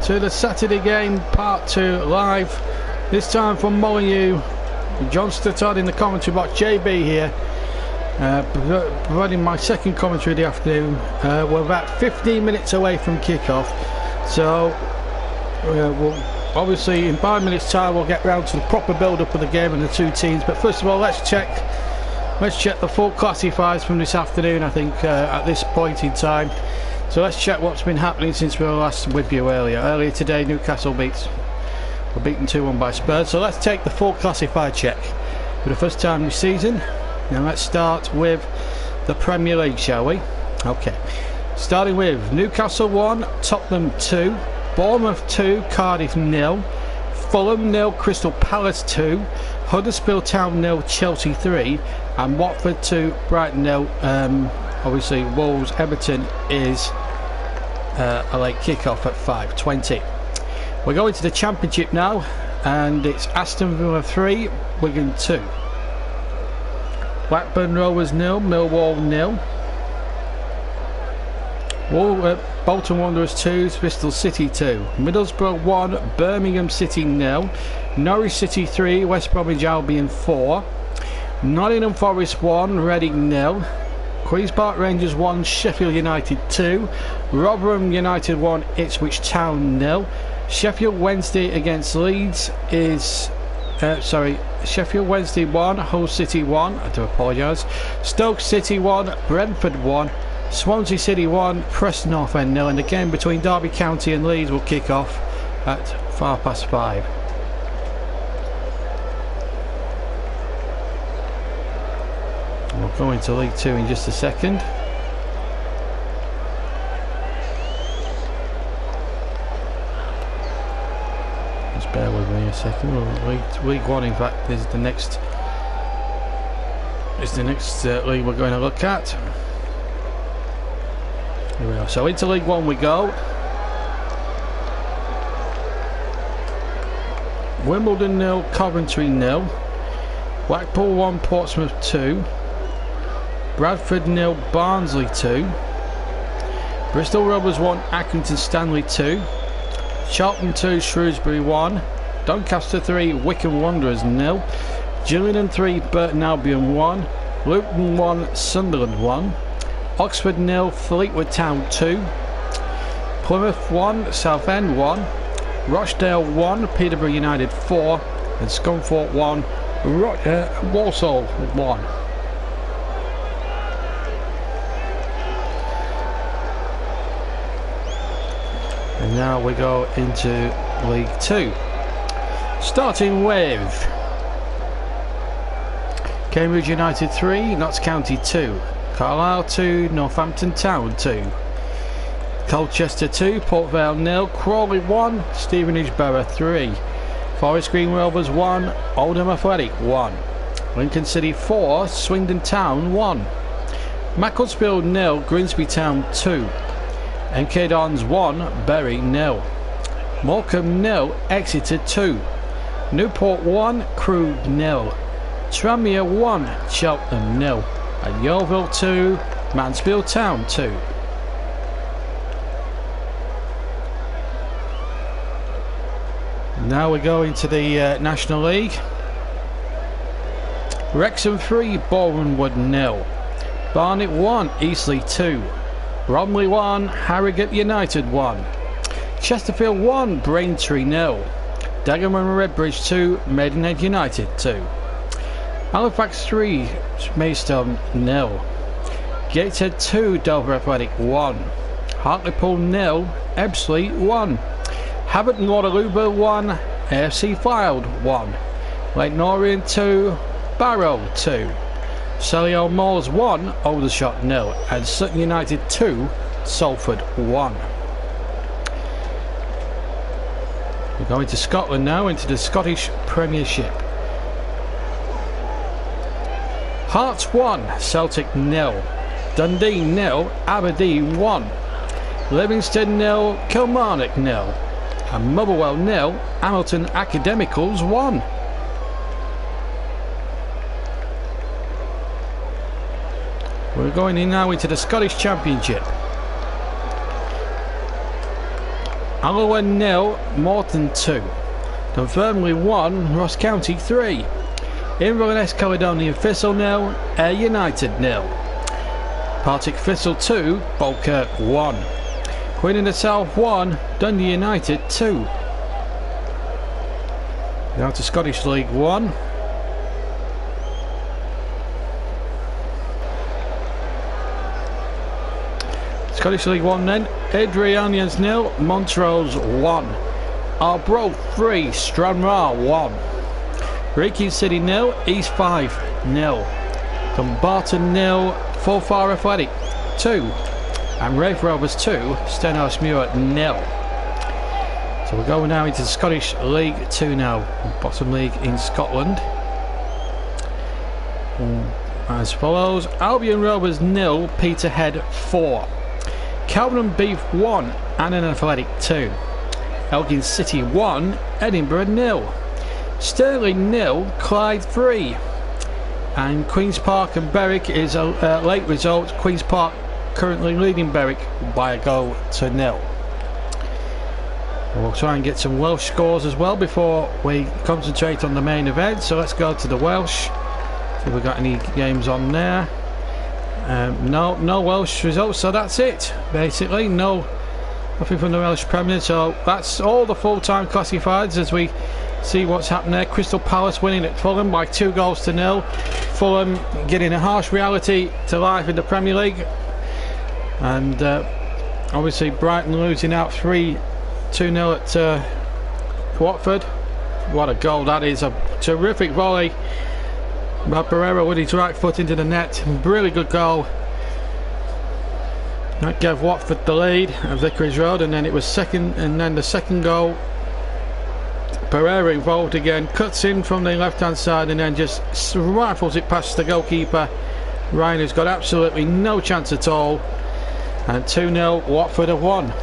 to the Saturday game, part 2 live. This time from Molyneux. John Stattard in the commentary box. JB here, providing my second commentary of the afternoon. We're about 15 minutes away from kickoff, so we'll obviously in 5 minutes time we'll get round to the proper build-up of the game and the two teams. But first of all, let's check the full classifiers from this afternoon. I think at this point in time. So let's check what's been happening since we were last with you earlier. Earlier today, Newcastle were beaten 2-1 by Spurs. So let's take the full classifier check for the first time this season. Now let's start with the Premier League, shall we? Okay. Starting with Newcastle 1, Tottenham 2, Bournemouth 2, Cardiff 0, Fulham 0, Crystal Palace 2, Huddersfield Town 0, Chelsea 3, and Watford 2, Brighton 0. Obviously Wolves Everton is a late kickoff at 5:20. We're going to the Championship now, and it's Aston Villa 3, Wigan 2, Blackburn Rovers 0, Millwall 0, Bolton Wanderers 2, Bristol City 2, Middlesbrough 1, Birmingham City 0, Norwich City 3, West Bromwich Albion 4, Nottingham Forest 1, Reading 0, Queen's Park Rangers 1, Sheffield United 2, Rotherham United 1, Ipswich Town 0. Sheffield Wednesday against Leeds is Sheffield Wednesday 1, Hull City 1, I do apologise, Stoke City 1, Brentford 1, Swansea City 1, Preston North End 0, and the game between Derby County and Leeds will kick off at 5:05. We'll go into League 2 in just a second. Just bear with me a second. League 1, in fact, is the next league we're going to look at. Here we are. So into League 1 we go. Wimbledon 0, Coventry 0, Blackpool 1, Portsmouth 2, Bradford 0, Barnsley 2, Bristol Rovers 1, Accrington Stanley 2, Charlton 2, Shrewsbury 1, Doncaster 3, Wycombe Wanderers 0, Gillingham 3, Burton Albion 1, Luton 1, Sunderland 1, Oxford 0, Fleetwood Town 2, Plymouth 1, Southend 1, Rochdale 1, Peterborough United 4, and Scunthorpe 1, Walsall 1. And now we go into League 2, starting with Cambridge United 3, Notts County 2, Carlisle 2, Northampton Town 2, Colchester 2, Port Vale 0, Crawley 1, Stevenage Borough 3, Forest Green Rovers 1, Oldham Athletic 1, Lincoln City 4, Swindon Town 1, Macclesfield 0, Grimsby Town 2, NK Dons 1, Bury 0, Morecambe 0, Exeter 2, Newport 1, Crewe 0, Tranmere 1, Cheltenham 0, and Yeovil 2, Mansfield Town 2. Now we go into the National League. Wrexham 3, Bournemouth 0, Barnet 1, Eastleigh 2, Bromley 1, Harrogate United 1, Chesterfield 1, Braintree 0, Dagenham and Redbridge 2, Maidenhead United 2, Halifax 3, Maidstone 0, Gateshead 2, Dover Athletic 1, Hartlepool 0, Ebbsfleet 1, Haverton Waterloo 1, AFC Fylde 1, Leyton Orient 2, Barrow 2, Solihull Moors 1, Aldershot 0, and Sutton United 2, Salford 1. We're going to Scotland now, into the Scottish Premiership. Hearts 1, Celtic 0, Dundee 0, Aberdeen 1, Livingston 0, Kilmarnock 0, and Motherwell 0, Hamilton Academicals 1. We're going in now into the Scottish Championship. Alloa 0, Morton 2. Dunfermline 1, Ross County 3. Inverness Caledonian Thistle 0, Ayr United 0. Partick Thistle 2, Falkirk 1. Queen of the South 1, Dundee United 2. Now to Scottish League 1. Scottish League 1 then, Adrianians 0, Montrose 1. Arbroath 3, Stranraer 1. Wrekin City 0, East 5 0. Dumbarton 0, Forfar Athletic 2. And Raith Rovers 2, Stenhousemuir 0. So we're going now into the Scottish League 2 now, bottom league in Scotland. As follows: Albion Rovers 0, Peterhead 4. Calvin Beef 1, Annan Athletic 2. Elgin City 1, Edinburgh 0. Stirling 0, Clyde 3. And Queen's Park and Berwick is a late result. Queen's Park currently leading Berwick by a goal to 0. We'll try and get some Welsh scores as well before we concentrate on the main event. So let's go to the Welsh. See if we've got any games on there. No Welsh results, so that's it basically. Nothing from the Welsh Premier. So that's all the full-time classifieds as we see what's happened there. Crystal Palace winning at Fulham by 2 goals to 0. Fulham getting a harsh reality to life in the Premier League, and obviously Brighton losing out 2-0 at Watford. What a goal that is! A terrific volley by Pereira with his right foot into the net. Really good goal. That gave Watford the lead at Vicarage Road, and then it was the second goal, Pereira involved again, cuts in from the left hand side and then just rifles it past the goalkeeper. Ryan has got absolutely no chance at all, and 2-0 Watford have won.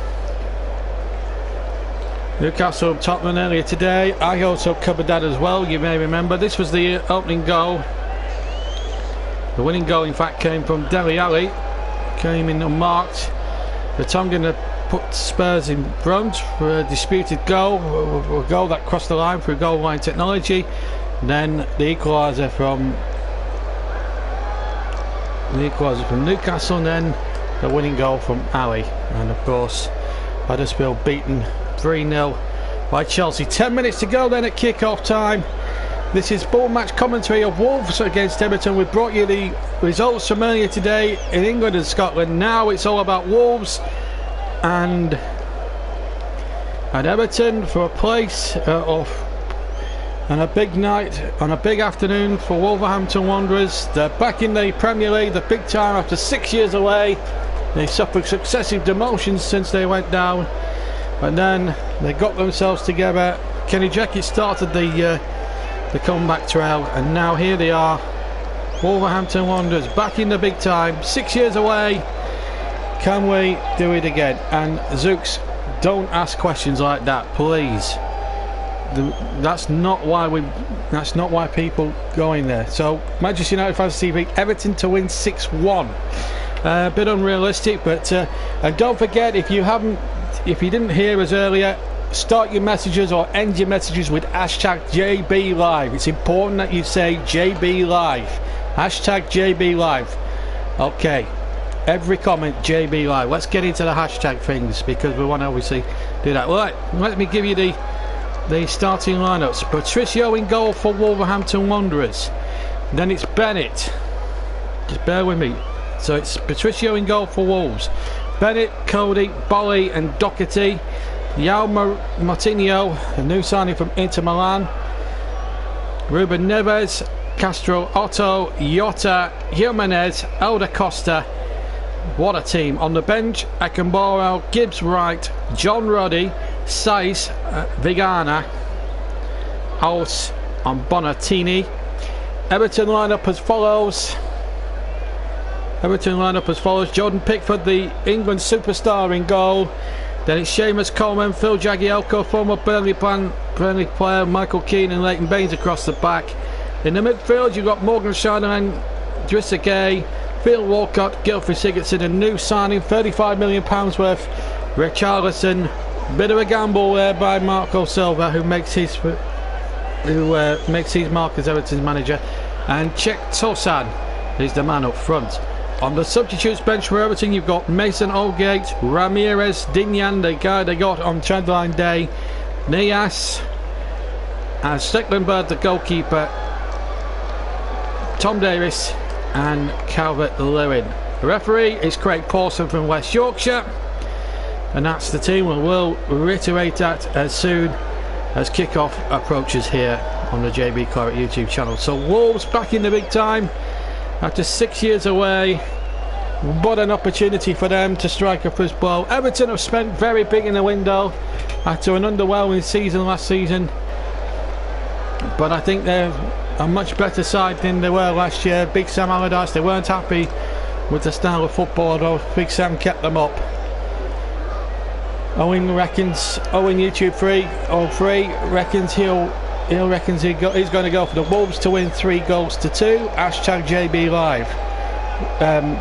Newcastle Tottenham earlier today. I also covered that as well, you may remember. This was the opening goal. The winning goal in fact came from Dele Alli, came in unmarked. The Tongan had put Spurs in front for a disputed goal, a goal that crossed the line through goal line technology. Then the equaliser from Newcastle, and then the winning goal from Ali. And of course Huddersfield beaten 3-0 by Chelsea. 10 minutes to go then at kick-off time. This is full match commentary of Wolves against Everton. We brought you the results from earlier today in England and Scotland. Now it's all about Wolves and Everton for a place and a big night on a big afternoon for Wolverhampton Wanderers. They're back in the Premier League, the big time, after 6 years away. They suffered successive demotions since they went down, but then they got themselves together. Kenny Jackett started the comeback trail, and now here they are, Wolverhampton Wanderers back in the big time, 6 years away. Can we do it again? And Zooks, don't ask questions like that, please. That's not why people go in there. So Manchester United Fans TV, Everton to win 6-1. A bit unrealistic, but and don't forget, if you didn't hear us earlier, start your messages or end your messages with hashtag JB Live. It's important that you say JB Live. Hashtag JB Live. Okay, every comment JB Live. Let's get into the hashtag things, because we want to obviously do that. Right, let me give you the starting lineups. Patricio in goal for Wolverhampton Wanderers. Then it's Bennett. Just bear with me. So it's Patricio in goal for Wolves. Bennett, Cody, Bolly and Doherty. Yao Martinho, a new signing from Inter Milan. Ruben Neves, Castro, Otto, Jota, Jimenez, Elder Costa. What a team. On the bench, Akenboro, Gibbs Wright, John Roddy, Saiz, Vigana, Aus on Bonatini. Everton lineup as follows. Jordan Pickford, the England superstar, in goal. Then it's Seamus Coleman, Phil Jagielko, former Burnley player, Michael Keane and Leighton Baines across the back. In the midfield you've got Morgan Schneiderlin, Drissa Gay, Phil Walcott, Gylfi Sigurdsson, a new signing, £35 million worth, Richarlison, Bit of a gamble there by Marco Silva, who makes his mark as Everton's manager, and Cech Tosan is the man up front. On the substitutes bench for Everton, you've got Mason Holgate, Ramirez, Dignan, the guy they got on Chadline Day, Nias, and Stecklenburg, the goalkeeper, Tom Davis, and Calvert-Lewin. The referee is Craig Pawson from West Yorkshire, and that's the team. We'll reiterate that as soon as kickoff approaches here on the JB Claret YouTube channel. So Wolves back in the big time after 6 years away. What an opportunity for them to strike a first blow. Everton have spent very big in the window after an underwhelming season last season, but I think they're a much better side than they were last year. Big Sam Allardyce, they weren't happy with the style of football, though Big Sam kept them up. Owen YouTube 303 reckons he's going to go for the Wolves to win 3-2. Hashtag JB Live.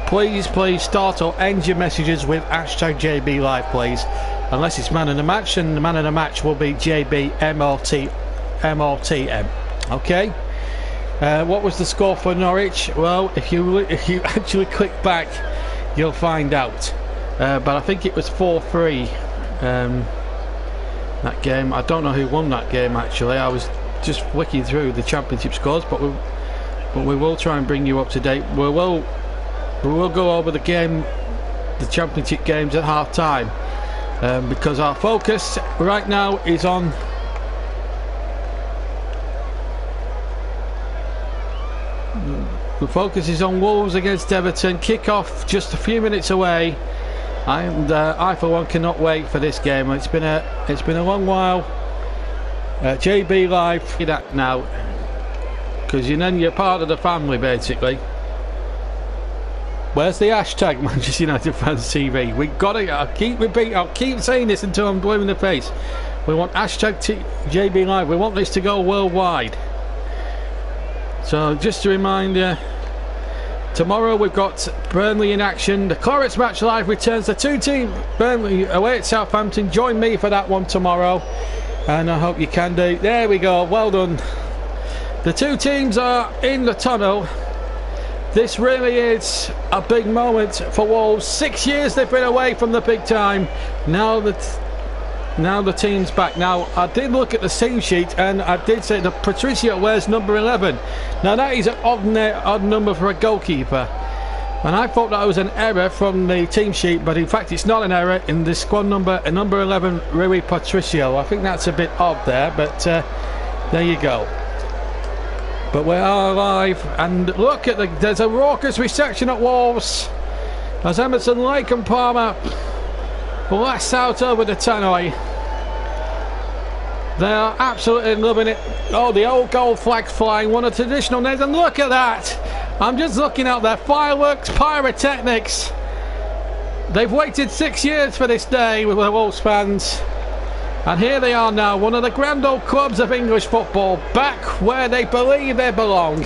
Please start or end your messages with hashtag JB Live, please. Unless it's man of the match, and the man of the match will be JB MLTM. Okay. What was the score for Norwich? Well, if you actually click back, you'll find out. But I think it was 4-3. That game. I don't know who won that game actually. I was just flicking through the championship scores, but we will try and bring you up to date. We will go over the championship games at half time, because our focus right now is on Wolves against Everton. Kick-off just a few minutes away, and I for one cannot wait for this game. It's been a long while. JB Live, that now, because you're part of the family basically. Where's the hashtag Manchester United Fans TV? We got it. I'll keep saying this until I'm blue in the face. We want hashtag JB Live. We want this to go worldwide. So just to remind you, tomorrow we've got Burnley in action. The Claret's Match Live returns. The two teams, Burnley away at Southampton. Join me for that one tomorrow, and I hope you can do. There we go. Well done. The two teams are in the tunnel. This really is a big moment for Wolves. 6 years they've been away from the big time. Now the team's back. Now I did look at the team sheet, and I did say that Patricio wears number 11. Now that is an odd number for a goalkeeper, and I thought that was an error from the team sheet, but in fact it's not an error. In the squad number, number 11, Rui Patricio. I think that's a bit odd there, but there you go. But we are live, and look at there's a raucous reception at Wolves as Emerson, Lake and Palmer blast out over the tannoy. They are absolutely loving it. Oh, the old gold flag's flying, one of the traditional names, and look at that. I'm just looking out there, fireworks, pyrotechnics. They've waited 6 years for this day with the Wolves fans, and here they are now, one of the grand old clubs of English football, back where they believe they belong,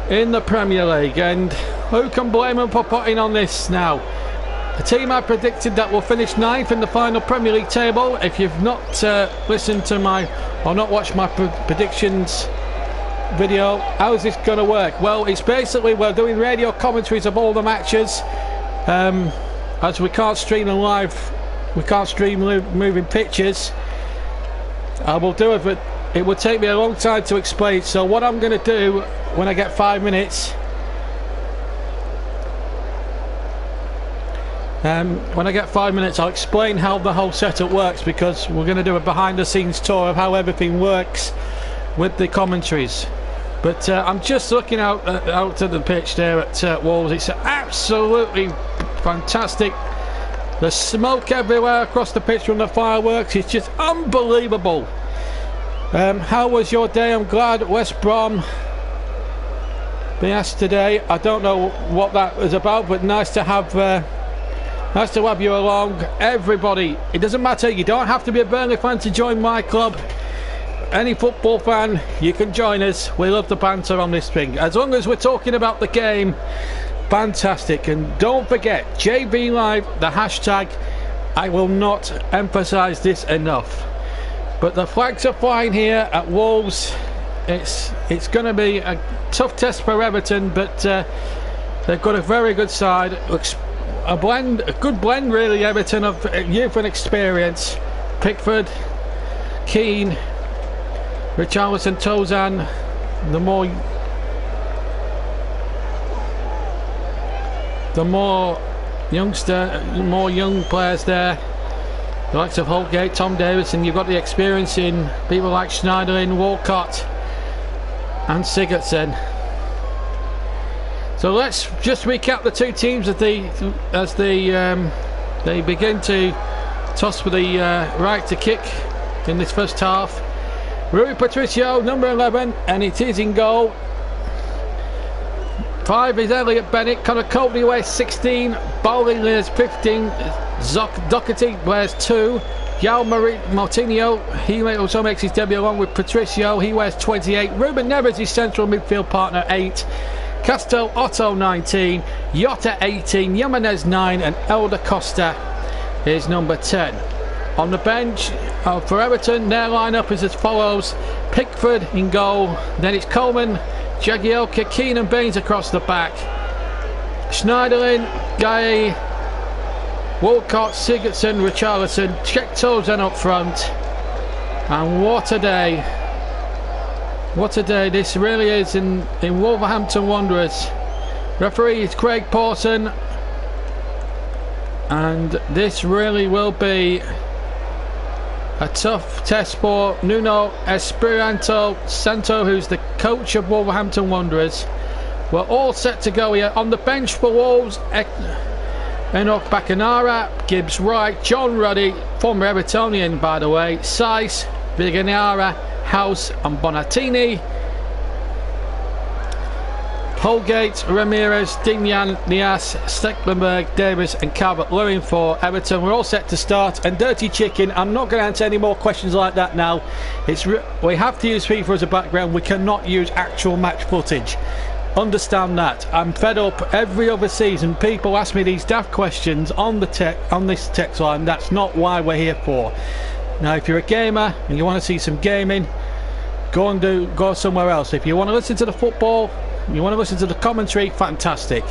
in the Premier League. And who can blame them for putting on this now? A team I predicted that will finish 9th in the final Premier League table. If you've not listened to or not watched my predictions video, how is this going to work? Well, it's basically we're doing radio commentaries of all the matches, as we can't stream them live. We can't stream moving pictures. I will do it, but it would take me a long time to explain. So what I'm going to do when I get 5 minutes, I'll explain how the whole setup works, because we're going to do a behind-the-scenes tour of how everything works with the commentaries. But I'm just looking out to the pitch there at Wolves. It's absolutely fantastic. There's smoke everywhere across the pitch from the fireworks. It's just unbelievable. How was your day? I'm glad West Brom being asked today. I don't know what that was about, but nice to have you along. Everybody, it doesn't matter. You don't have to be a Burnley fan to join my club. Any football fan, you can join us. We love the banter on this thing. As long as we're talking about the game, fantastic. And don't forget, JB Live, the hashtag I will not emphasise this enough. But the flags are flying here at Wolves. It's going to be a tough test for Everton, but they've got a very good side. A good blend really, Everton, of youth and experience. Pickford, Keane, Richarlison, Tozan, the more young players there, the likes of Holgate, Tom Davis, and you've got the experience in people like Schneiderlin, Walcott and Sigurdsson. So let's just recap the two teams as they begin to toss for the right to kick in this first half. Rui Patricio, number 11, and it is in goal. 5 is Elliot Bennett. Connor Copley wears 16. Bowling wears 15. Doherty wears 2. Yao Martinho, he also makes his debut along with Patricio. He wears 28. Ruben Neves, his central midfield partner, 8. Castel Otto, 19. Jota, 18. Jimenez, 9. And Elder Costa is number 10. On the bench for Everton, their lineup is as follows: Pickford in goal. Then it's Coleman, Jagielka, Keane and Baines across the back. Schneiderlin, Guy, Walcott, Sigurdsson, Richarlison, Tozan up front. And what a day. What a day this really is in Wolverhampton Wanderers. Referee is Craig Pawson. And this really will be a tough test for Nuno Espirito Santo, who's the coach of Wolverhampton Wanderers. We're all set to go here. On the bench for Wolves, Enoch Bacanara, Gibbs Wright, John Ruddy, former Evertonian by the way, Saiss, Viganara, House and Bonatini. Holgate, Ramirez, Dignan, Nias, Stecklenburg, Davis and Calvert-Lewin for Everton. We're all set to start. And Dirty Chicken, I'm not going to answer any more questions like that now. We have to use FIFA as a background. We cannot use actual match footage. Understand that. I'm fed up every other season. People ask me these daft questions on this text line. That's not why we're here for. Now, if you're a gamer and you want to see some gaming, go somewhere else. If you want to listen to the football, you want to listen to the commentary, fantastic.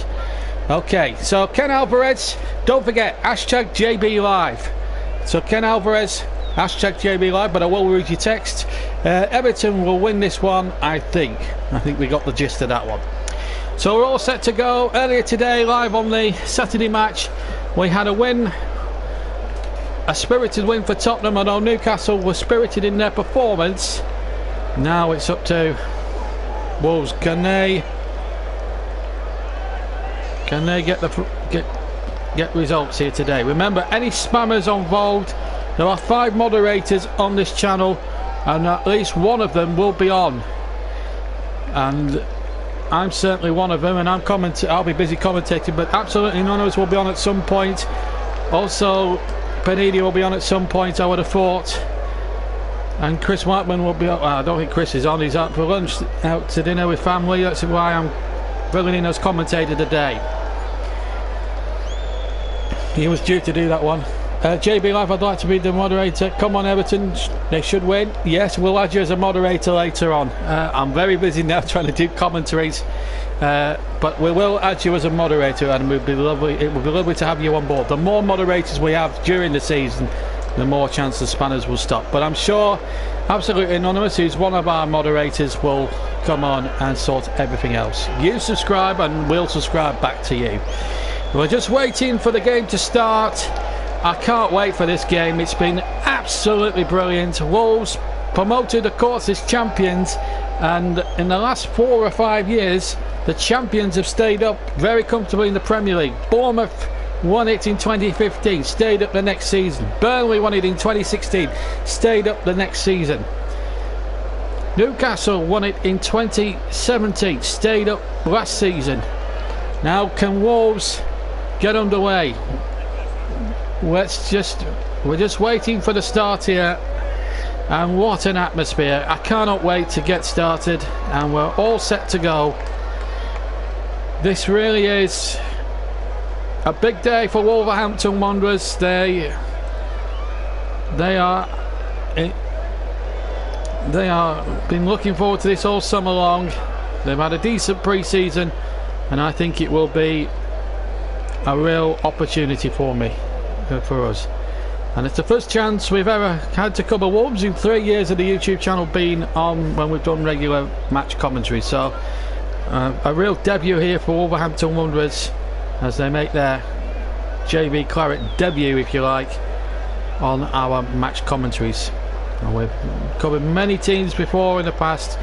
Okay, so Ken Alvarez, don't forget hashtag JB Live. So Ken Alvarez, hashtag JB Live, but I will read your text. Everton will win this one, I think. I think we got the gist of that one. So we're all set to go. Earlier today, live on the Saturday match, we had a win, a spirited win for Tottenham. Although Newcastle were spirited in their performance, now it's up to Wolves. Can they get results here today? Remember, any spammers involved, there are 5 moderators on this channel, and at least one of them will be on. And I'm certainly one of them, and I'll be busy commentating, but absolutely none of us will be on at some point. Also, Panini will be on at some point, I would have thought. And Chris Whiteman will be on. Well, I don't think Chris is on. He's out for lunch, out to dinner with family. That's why I'm filling in as commentator today. He was due to do that one. JB Live, I'd like to be the moderator. Come on, Everton, they should win. Yes, we'll add you as a moderator later on. I'm very busy now trying to do commentaries, but we will add you as a moderator, and it would be lovely to have you on board. The more moderators we have during the season, the more chance the spanners will stop. But I'm sure Absolutely Anonymous, who's one of our moderators, will come on and sort everything else. You subscribe and we'll subscribe back to you. We're just waiting for the game to start. I can't wait for this game. It's been absolutely brilliant. Wolves promoted, of course, as champions, and in the last 4 or 5 years the champions have stayed up very comfortably in the Premier League. Bournemouth won it in 2015, stayed up the next season. Burnley won it in 2016, stayed up the next season. Newcastle won it in 2017, stayed up last season. Now can Wolves get underway? We're just waiting for the start here, and what an atmosphere. I cannot wait to get started, and we're all set to go. This really is a big day for Wolverhampton Wanderers. They They are been looking forward to this all summer long. They've had a decent pre-season, and I think it will be a real opportunity for us. And it's the first chance we've ever had to cover Wolves in 3 years of the YouTube channel being on when we've done regular match commentary. So a real debut here for Wolverhampton Wanderers as they make their JV Claret debut, if you like, on our match commentaries. And we've covered many teams before in the past,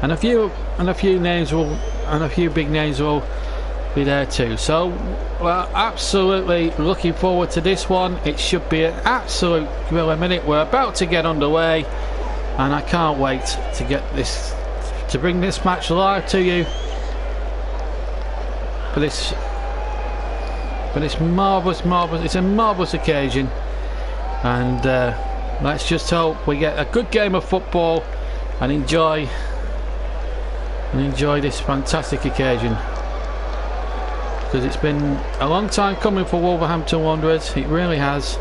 and a few big names will be there too. So we're absolutely looking forward to this one. It should be an absolute thriller minute. We're about to get underway, and I can't wait to bring this match live to you for this marvellous, it's a marvellous occasion. And let's just hope we get a good game of football and enjoy this fantastic occasion, because it's been a long time coming for Wolverhampton Wanderers. It really has,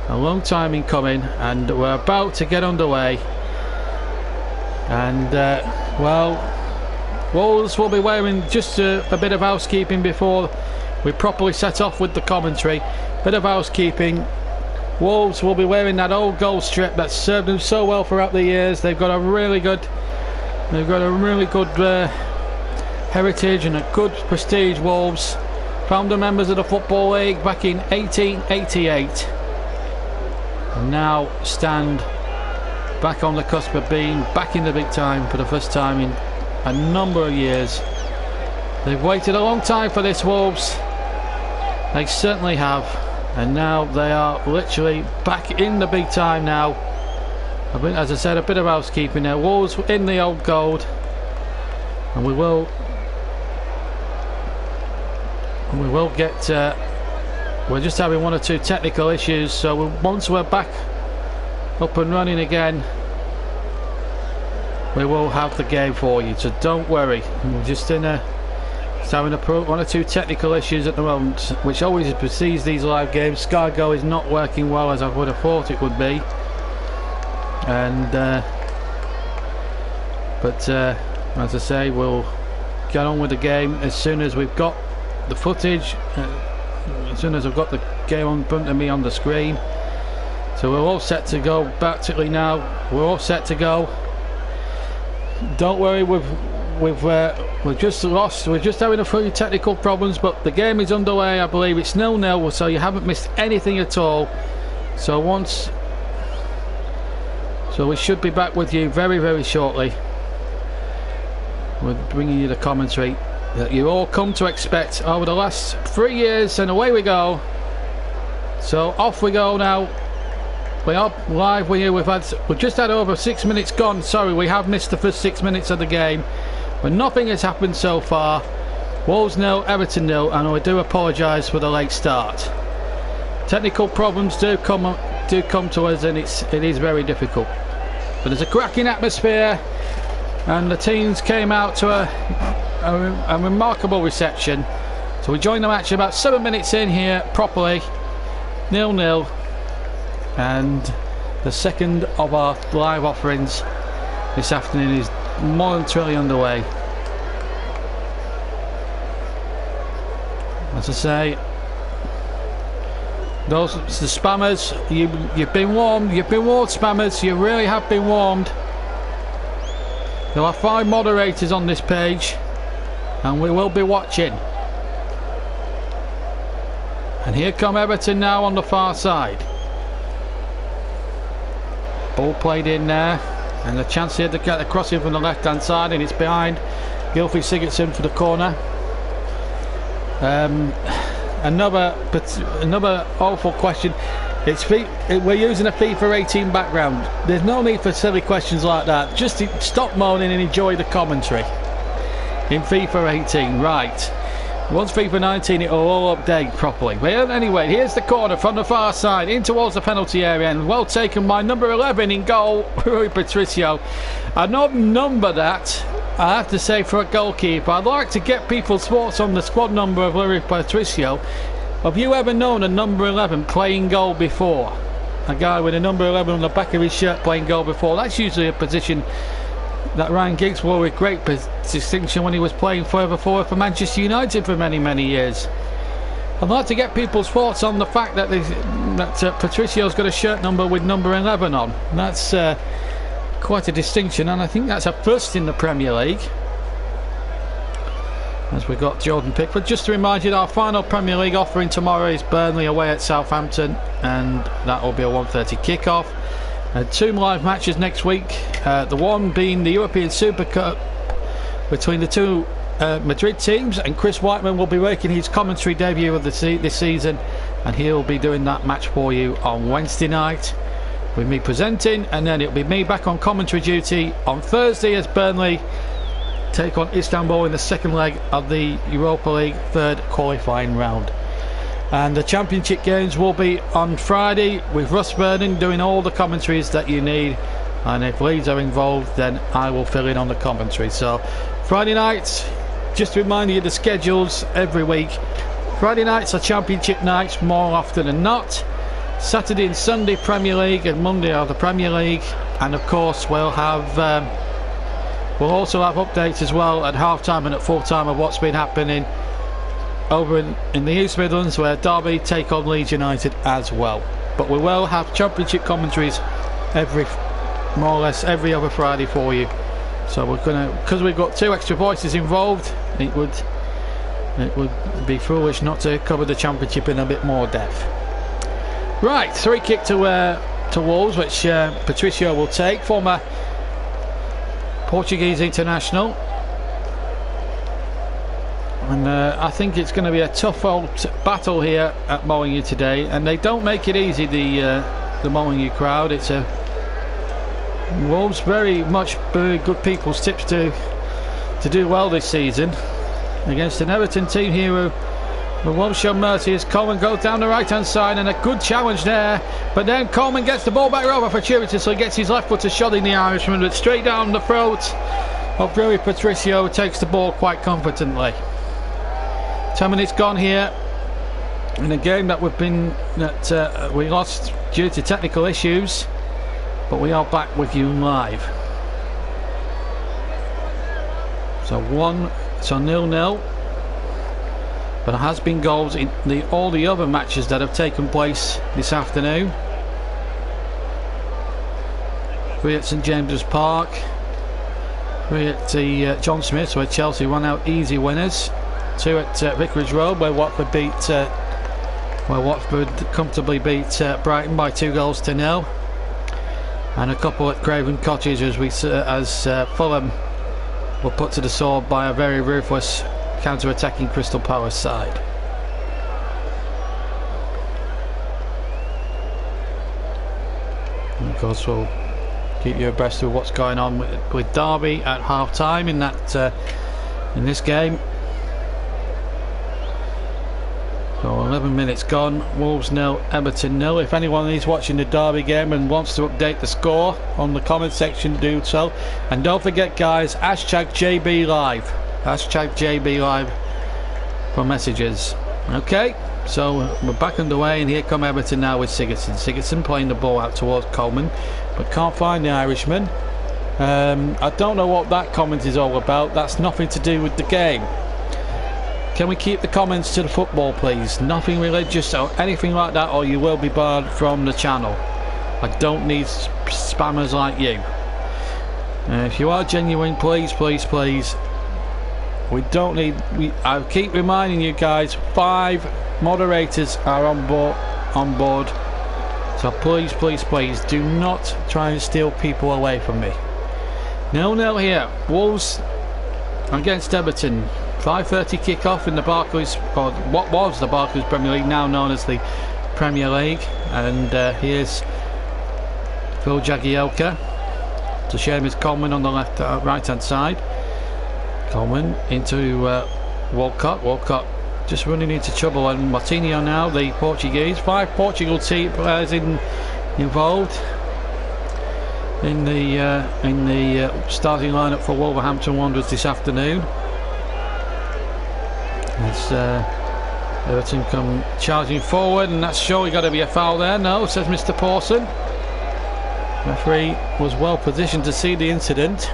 a long time in coming, and we're about to get underway. And well, Wolves will be wearing just a bit of housekeeping before we properly set off with the commentary. Bit of housekeeping. Wolves will be wearing that old gold strip that's served them so well throughout the years. They've got a really good heritage and a good prestige. Wolves, founder members of the Football League back in 1888, and now stand back on the cusp of being back in the big time for the first time in a number of years. They've waited a long time for this, Wolves. They certainly have, and now they are literally back in the big time now. As I said, a bit of housekeeping there. Wolves in the old gold, and we will get we're just having one or two technical issues, so once we're back up and running again, we will have the game for you, so don't worry. We're just having one or two technical issues at the moment, which always precedes these live games. Sky Go is not working well as I would have thought it would be, and as I say, we'll get on with the game as soon as we've got the footage, as soon as I've got the game in front of me on the screen. So we're all set to go. Practically now we're all set to go. Don't worry, we've just lost. We're just having a few technical problems, but the game is underway. I believe it's 0-0, so you haven't missed anything at all. So we should be back with you very, very shortly. We're bringing you the commentary that you all come to expect over the last 3 years, and away we go. So off we go now. We are live with you. We've just had over 6 minutes gone. Sorry, we have missed the first 6 minutes of the game, but nothing has happened so far. Wolves 0, Everton 0, and I do apologise for the late start. Technical problems do come to us, and it is very difficult. But there's a cracking atmosphere, and the teams came out to a remarkable reception. So we joined the match about 7 minutes in here properly, 0-0, and the second of our live offerings this afternoon is momentarily underway. As I say, those the spammers, you've been warned, spammers, you really have been warned. There are 5 moderators on this page, and we will be watching. And here come Everton now on the far side. Ball played in there, and the chance here to get the crossing from the left hand side, and it's behind Gylfi Sigurdsson for the corner. Another awful question. We're using a FIFA 18 background. There's no need for silly questions like that. Just stop moaning and enjoy the commentary in FIFA 18. Right, once FIFA 19 it will all update properly. But anyway, here's the corner from the far side in towards the penalty area, and well taken by number 11 in goal, Rui Patricio. An odd number that, I have to say, for a goalkeeper. I'd like to get people's thoughts on the squad number of Rui Patricio. Have you ever known a number 11 playing goal before? a guy with a number 11 on the back of his shirt playing goal before. That's usually a position that Ryan Giggs wore with great distinction when he was playing further forward for Manchester United for many years. I'd like to get people's thoughts on the fact that Patricio's got a shirt number with number 11 on. That's quite a distinction, and I think that's a first in the Premier League. As we've got Jordan Pickford. Just to remind you that our final Premier League offering tomorrow is Burnley away at Southampton, and that will be a 1:30 kickoff. 2 live matches next week, the one being the European Super Cup between the 2 Madrid teams, and Chris Whiteman will be making his commentary debut of this season, and he'll be doing that match for you on Wednesday night with me presenting, and then it'll be me back on commentary duty on Thursday as Burnley take on Istanbul in the second leg of the Europa League third qualifying round. And the Championship games will be on Friday with Russ Vernon doing all the commentaries that you need, and if Leeds are involved then I will fill in on the commentary. So Friday nights, just to remind you the schedules every week. Friday nights are Championship nights more often than not. Saturday and Sunday Premier League, and Monday are the Premier League, and of course we'll also have updates as well at half time and at full time of what's been happening over in the East Midlands, where Derby take on Leeds United as well. But we will have Championship commentaries more or less every other Friday for you. So we're gonna, because we've got 2 extra voices involved, it would be foolish not to cover the Championship in a bit more depth. Right, 3 kick to Wolves, which Patricio will take, former Portuguese international, and I think it's going to be a tough old battle here at Molineux today, and they don't make it easy, the Molineux crowd. It's a Wolves very good people's tips to do well this season against an Everton team here who won't show mercy as Coleman goes down the right hand side, and a good challenge there, but then Coleman gets the ball back over fortuitously, gets his left footer shot in the Irishman, but straight down the throat of Rui Patricio, who takes the ball quite confidently. 10 minutes gone here in a game that we lost due to technical issues, but we are back with you live. So 0-0. But there has been goals in all the other matches that have taken place this afternoon. 3 at St James's Park, 3 at the John Smiths, where Chelsea run out easy winners, 2 at Vicarage Road, where Watford comfortably beat Brighton by 2-0, and a couple at Craven Cottage as Fulham were put to the sword by a very ruthless counter-attacking Crystal Palace side. And of course we'll keep you abreast of what's going on with Derby at half time in this game. So 11 minutes gone, Wolves 0, Everton 0. If anyone is watching the Derby game and wants to update the score on the comment section, do so. And don't forget guys, #JBLive. #JBLive for messages. Okay, so we're back underway, and here come Everton now with Sigurdsson. Sigurdsson playing the ball out towards Coleman, but can't find the Irishman. I don't know what that comment is all about. That's nothing to do with the game. Can we keep the comments to the football, please? Nothing religious or anything like that, or you will be barred from the channel. I don't need spammers like you. If you are genuine, please, please, please. We don't need. I keep reminding you guys, 5 moderators are on board. So please, please, please, do not try and steal people away from me. 0-0 here. Wolves against Everton. 5:30 kick-off in the Barclays, or what was the Barclays Premier League, now known as the Premier League. And here's Phil Jagielka. It's a shame it's Coleman on the right-hand side. Coleman into Walcott. Walcott just running into trouble, and Martinho now, the Portuguese. 5 Portugal team players involved in the starting lineup for Wolverhampton Wanderers this afternoon. As Everton come charging forward, and that's surely got to be a foul there. No, says Mr. Pawson. Referee was well positioned to see the incident,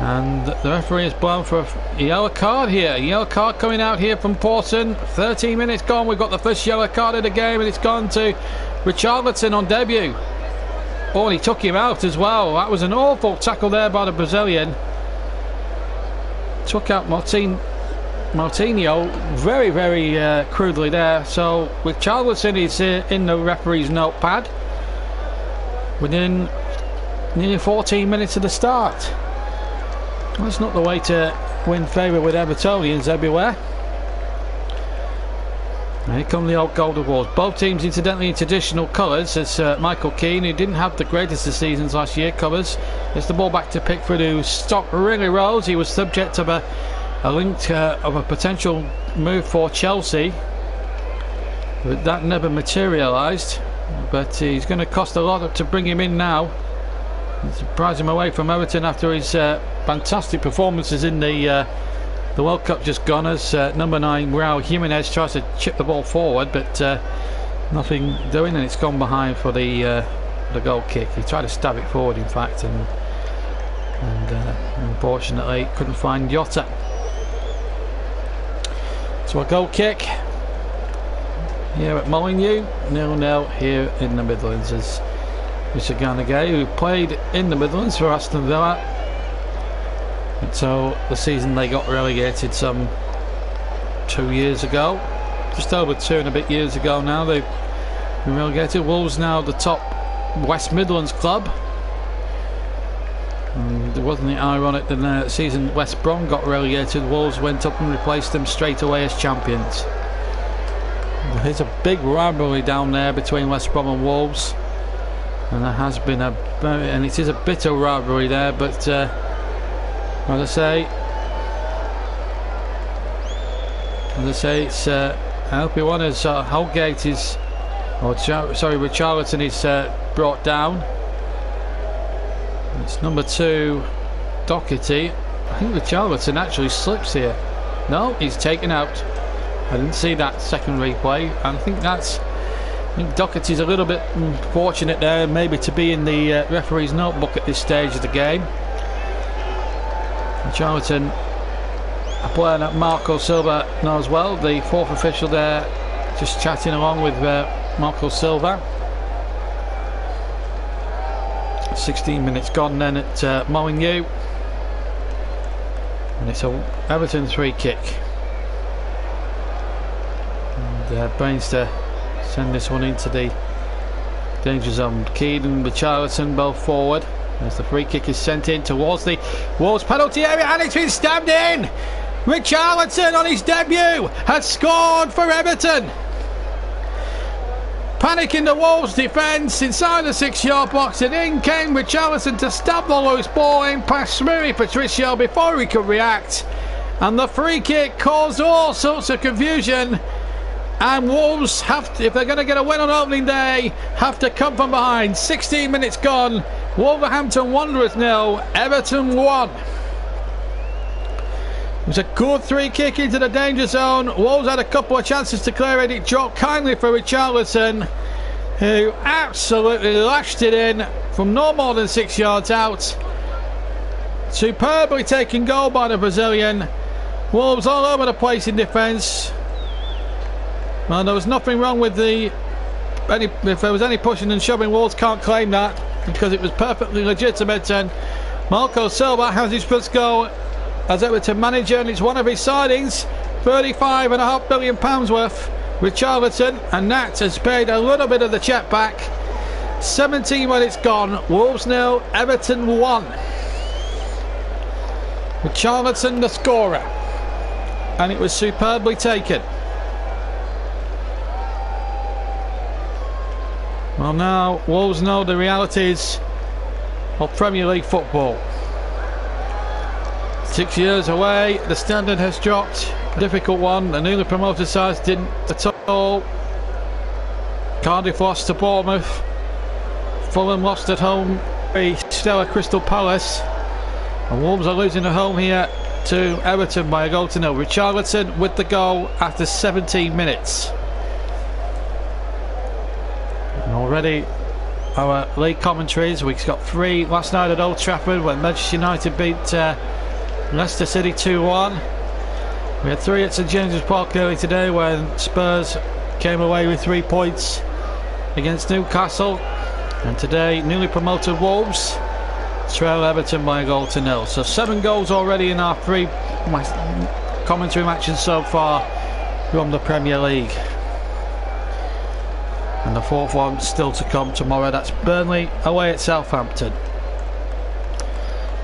and the referee is blown for a yellow card here. A yellow card coming out here from Pawson. 13 minutes gone. We've got the first yellow card of the game, and it's gone to Richarlison on debut. Oh, and he took him out as well. That was an awful tackle there by the Brazilian. Took out Moutinho very, very crudely there. So Richarlison is in the referee's notepad within nearly 14 minutes of the start. That's not the way to win favour with Evertonians everywhere. And here come the old Golden Wars. Both teams incidentally in traditional colours, as Michael Keane, who didn't have the greatest of seasons last year, covers. Gets the ball back to Pickford, who stock really rose. He was subject of a link of a potential move for Chelsea, but that never materialised. But he's going to cost a lot to bring him in now. Surprise him away from Everton after his fantastic performances in the World Cup just gone, as number 9 Raul Jimenez tries to chip the ball forward, but nothing doing, and it's gone behind for the goal kick. He tried to stab it forward, in fact, and unfortunately couldn't find Jota. So a goal kick here at Molineux, 0-0 here in the Midlands, as Mr. Ganagay, who played in the Midlands for Aston Villa until the season they got relegated some 2 years ago, just over 2 and a bit years ago now. They've been relegated. Wolves now the top West Midlands club, and wasn't it ironic that the season West Brom got relegated, Wolves went up and replaced them straight away as champions. There's a big rivalry down there between West Brom and Wolves, and there has been and it is a bitter rivalry there, but as I say, it's I hope one as Holgate is, Richarlison is brought down. It's number 2 Doherty. I think Richarlison actually slips here. No, he's taken out. I didn't see that second replay, and I think Doherty's a little bit fortunate there, maybe to be in the referee's notebook at this stage of the game. Richarlison, a player that Marco Silva knows well, the 4th official there, just chatting along with Marco Silva. 16 minutes gone then at Molineux, and it's a Everton free kick. And Baines to send this one into the danger zone. Keane and Richarlison both forward as the free kick is sent in towards the Wolves penalty area, and it's been stabbed in. Richarlison on his debut has scored for Everton. Panic in the Wolves defence inside the 6-yard box, and in came Richarlison to stab the loose ball in past Rui Patricio before he could react, and the free kick caused all sorts of confusion. And Wolves have to, if they're going to get a win on opening day, have to come from behind. 16 minutes gone. Wolverhampton Wanderers 0, Everton 1. It was a good free kick into the danger zone. Wolves had a couple of chances to clear it. It dropped kindly for Richarlison, who absolutely lashed it in from no more than 6 yards out. Superbly taken goal by the Brazilian. Wolves all over the place in defence. Well, there was nothing wrong with if there was any pushing and shoving, Wolves can't claim that because it was perfectly legitimate, and Marco Silva has his first goal as Everton manager, and it's one of his signings, £35.5 million worth, Richarlison, and that has paid a little bit of the check back. 17 minutes gone, Wolves 0, Everton 1. Richarlison the scorer, and it was superbly taken. Well, now Wolves know the realities of Premier League football. 6 years away, the standard has dropped. A difficult one. The newly promoted sides didn't at all. Cardiff lost to Bournemouth. Fulham lost at home. Stella Crystal Palace. And Wolves are losing at home here to Everton by a goal to nil. Richarlison with the goal after 17 minutes. And already our league commentaries, we got 3 last night at Old Trafford when Manchester United beat Leicester City 2-1. We had 3 at St James's Park early today when Spurs came away with 3 points against Newcastle. And today, newly promoted Wolves trail Everton by a goal to nil. So 7 goals already in our 3 commentary matches so far from the Premier League. And the 4th one still to come tomorrow. That's Burnley away at Southampton.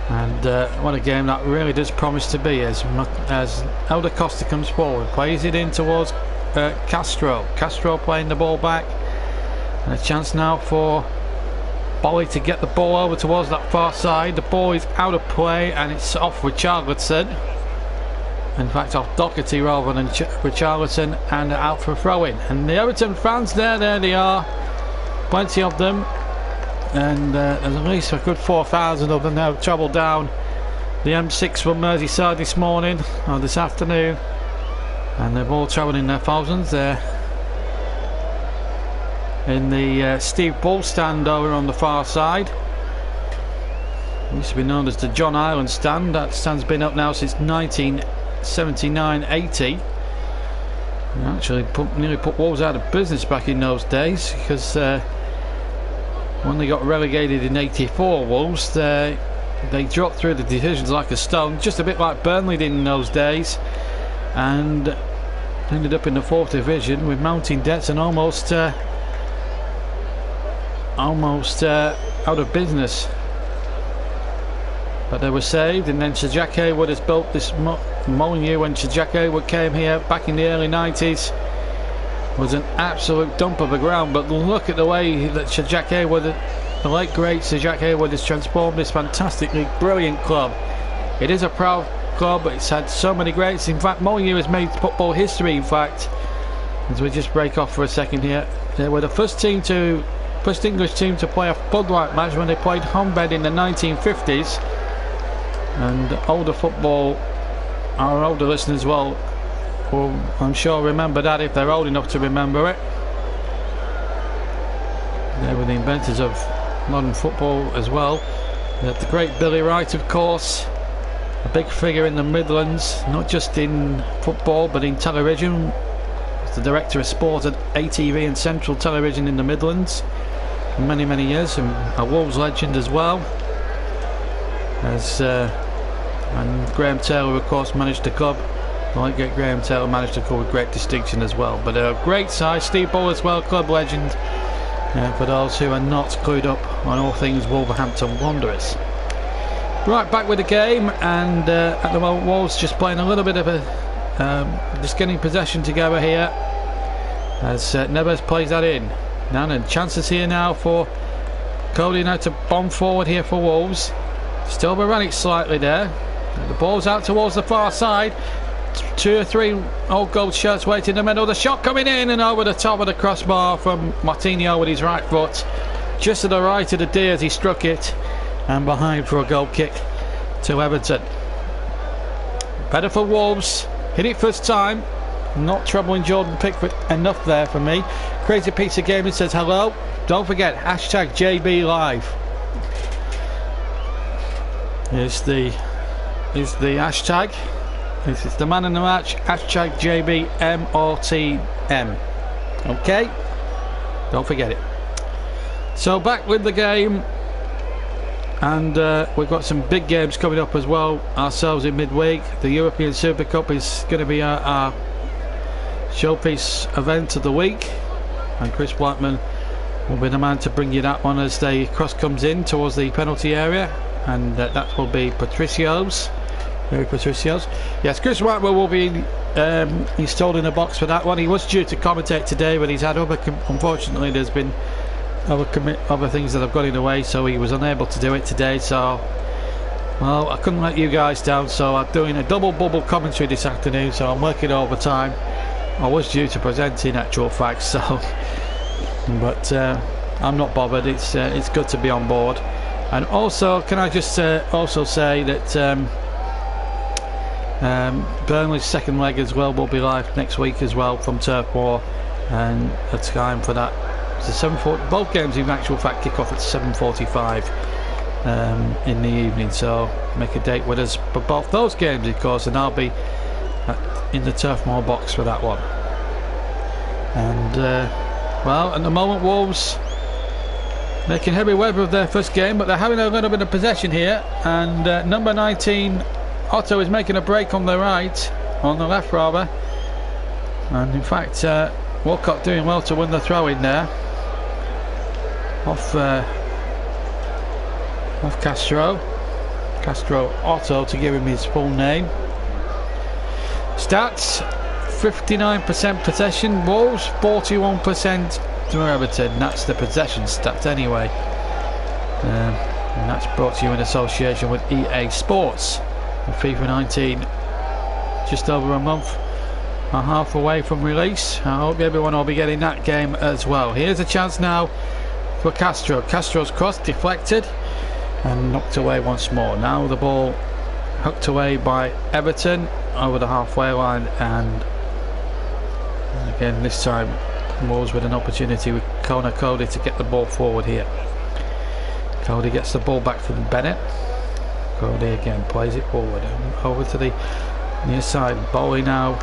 And what a game that really does promise to be as Elder Costa comes forward, plays it in towards Castro. Castro playing the ball back. And a chance now for Bolly to get the ball over towards that far side. The ball is out of play and it's off Richarlison. In fact, off Doherty rather than Richarlison, and out for a throw-in. And the Everton fans there they are. Plenty of them. And there's at least a good 4,000 of them now travelled down the M6 from Merseyside this morning, or this afternoon. And they've all travelled in their thousands there. In the Steve Bull stand over on the far side. It used to be known as the John Ireland stand. That stand's been up now since 1979-80. Actually nearly put Wolves out of business back in those days, because when they got relegated in 84, Wolves, they dropped through the divisions like a stone, just a bit like Burnley did in those days, and ended up in the 4th division with mounting debts and almost out of business. But they were saved, and then Sir Jack Hayward has built this Molineux. When Sir Jack Hayward came here back in the early 90s, was an absolute dump of a ground. But look at the way that Sir Jack Hayward, the late great Sir Jack Hayward, has transformed this fantastically brilliant club. It is a proud club, it's had so many greats. In fact, Molineux has made football history. In fact, as we just break off for a second here, they were the first English team to play a floodlight match when they played Homebed in the 1950s. And older football, our older listeners will I'm sure remember that, if they're old enough to remember it. They were the inventors of modern football as well. The great Billy Wright, of course, a big figure in the Midlands, not just in football but in television. Was the director of sport at ATV and Central Television in the Midlands for many years, and a Wolves legend as well. And Graham Taylor, of course, managed the club. Like Graham Taylor managed the club with great distinction as well. But a great size, Steve Bull as well, club legend. For those who are not clued up on all things Wolverhampton Wanderers. Right, back with the game, and at the moment Wolves just playing a little bit of a just getting possession together here as Neves plays that in. Now then, chances here now for Cody now to bomb forward here for Wolves. Still Veronic slightly there. The ball's out towards the far side. 2 or 3 old gold shirts waiting in the middle. The shot coming in and over the top of the crossbar from Martinho with his right foot. Just to the right of the D as he struck it. And behind for a goal kick to Everton. Better for Wolves. Hit it first time. Not troubling Jordan Pickford enough there for me. Crazy Pizza Gaming says hello. Don't forget, hashtag JB Live. Is the hashtag. This is the man in the match. Hashtag JBMOTM. Okay? Don't forget it. So back with the game. And we've got some big games coming up as well ourselves in midweek. The European Super Cup is going to be our showpiece event of the week. And Chris Blackman will be the man to bring you that one as the cross comes in towards the penalty area. And that will be Patricio's. Yes, Chris Whitewell will be installed in a box for that one. He was due to commentate today, but he's had unfortunately there's been other things that have got in the way, so he was unable to do it today. So, well, I couldn't let you guys down, so I'm doing a double bubble commentary this afternoon, so I'm working overtime. I was due to present in actual fact, so but I'm not bothered. It's good to be on board. And also, can I just also say that Burnley's second leg as well will be live next week as well from Turf Moor, and the time for that is 7:40. Both games in actual fact kick off at 7:45 in the evening, so make a date with us for both those games of course, and I'll be in the Turf Moor box for that one. And well, at the moment Wolves making heavy weather of their first game, but they're having a little bit of possession here, and number 19 Otto is making a break on the right, on the left rather, and in fact Walcott doing well to win the throw in there off Castro Otto, to give him his full name. Stats: 59% possession Wolves, 41% to Everton. That's the possession stat anyway, and that's brought to you in association with EA Sports. FIFA 19 just over a month and a half away from release. I hope everyone will be getting that game as well. Here's a chance now for Castro's cross deflected and knocked away once more. Now the ball hooked away by Everton over the halfway line, and again this time Wolves with an opportunity with Conor Cody to get the ball forward here. Cody gets the ball back from Bennett. Cody again plays it forward over to the near side. Bowley now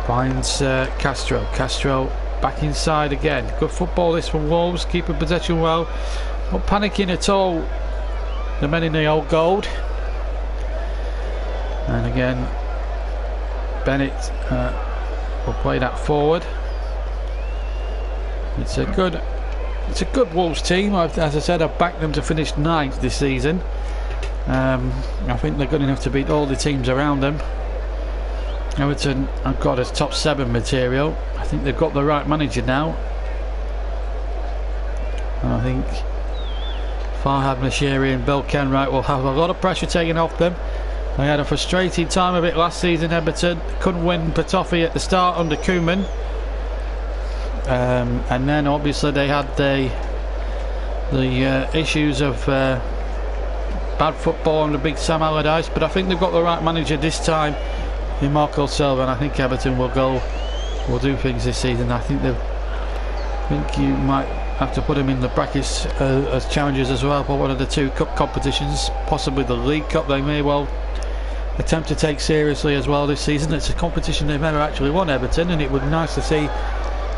finds Castro back inside again. Good football this from Wolves, keeping possession well, not panicking at all, the men in the old gold. And again Bennett will play that forward. It's a good Wolves team. As I said, I've backed them to finish 9th this season. I think they're good enough to beat all the teams around them. Everton have got a top 7 material. I think they've got the right manager now, and I think Farhad Moshiri and Bill Kenwright will have a lot of pressure taken off them. They had a frustrating time of it last season, Everton. Couldn't win Patofi at the start under Koeman, and then obviously they had the issues of bad football under Big Sam Allardyce, but I think they've got the right manager this time in Marco Silva, and I think Everton will do things this season. I think you might have to put them in the brackets as challengers as well for one of the 2 cup competitions, possibly the League Cup. They may well attempt to take seriously as well this season. It's a competition they've never actually won, Everton, and it would be nice to see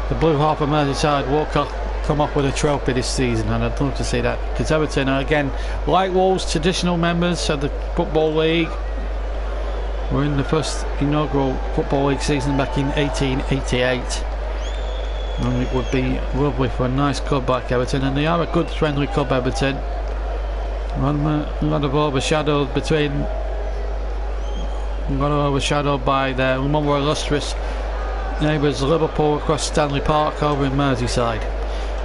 the Blue Half of Merseyside Walcott come off with a trophy this season, and I'd love to see that, because Everton are, again, like Wolves, traditional members of the Football League. We're in the first inaugural Football League season back in 1888, and it would be lovely for a nice club like Everton, and they are a good friendly club, Everton. A lot of overshadowed by their more illustrious neighbours Liverpool across Stanley Park over in Merseyside.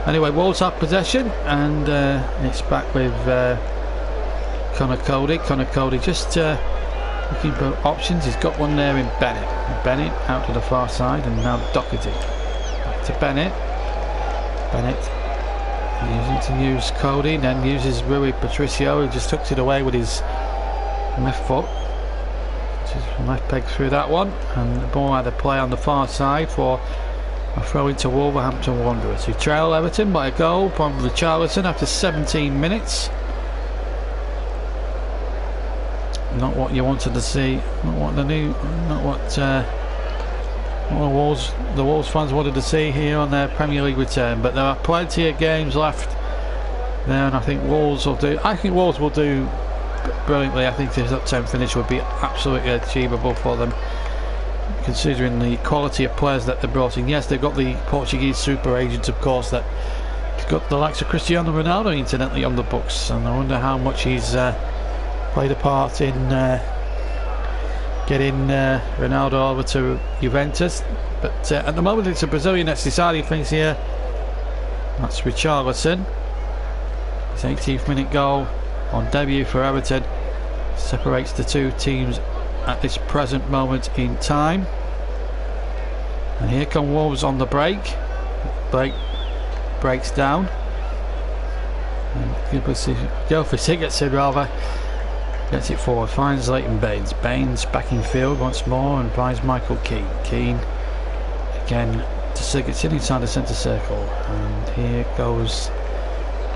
Anyway, Wolves have possession, and it's back with Conor Cody. Conor Cody just looking for options. He's got one there in Bennett. Bennett out to the far side, and now Doherty. Back to Bennett. Bennett using to use Cody, then uses Rui Patricio, who just tucks it away with his left foot. Just left peg through that one, and the ball had a play on the far side for a throw into Wolverhampton Wanderers, who trail Everton by a goal from Richarlison after 17 minutes. Not what you wanted to see, not what the Wolves fans wanted to see here on their Premier League return. But there are plenty of games left there, and I think Wolves will do brilliantly. I think this top 10 finish would be absolutely achievable for them, considering the quality of players that they brought in. Yes, they've got the Portuguese super agents, of course, that got the likes of Cristiano Ronaldo incidentally on the books, and I wonder how much he's played a part in getting Ronaldo over to Juventus. But at the moment it's a Brazilian that's deciding things here. That's Richarlison. His 18th minute goal on debut for Everton separates the 2 teams at this present moment in time. And here come Wolves on the break. Breaks down, and Gilfie Sigurdsson rather Gets it forward, finds Leighton Baines. Baines back in field once more and finds Michael Keane. Keane again to Sigurdsson inside the centre circle. And here goes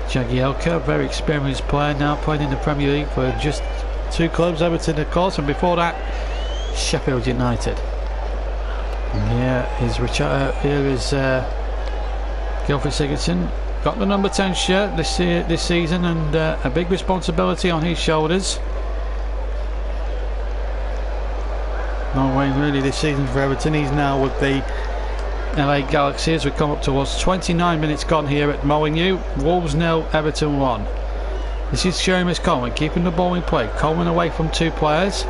Jagielka, very experienced player now, playing in the Premier League for just 2 clubs, Everton of course, and before that Sheffield United. And here is Gylfi Sigurdsson. Got the number 10 shirt this season, and a big responsibility on his shoulders. No way really this season for Everton. He's now with the LA Galaxy as we come up towards 29 minutes gone here at Molineux. Wolves 0, Everton 1. This is Seamus Coleman keeping the ball in play. Coleman away from 2 players.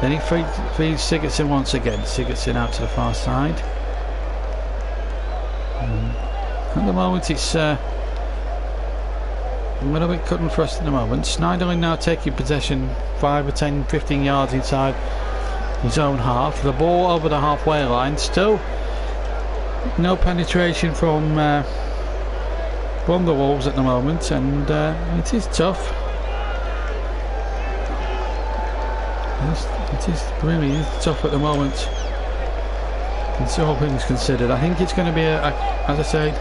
Then he feeds Sigurdsson once again. Sigurdsson out to the far side. At the moment it's a little bit cut and thrust at the moment. Schneiderlin now taking possession 5 or 10, 15 yards inside his own half. The ball over the halfway line. Still no penetration from the Wolves at the moment, and it is tough. It is really tough at the moment. All things considered, I think it's going to be as I say,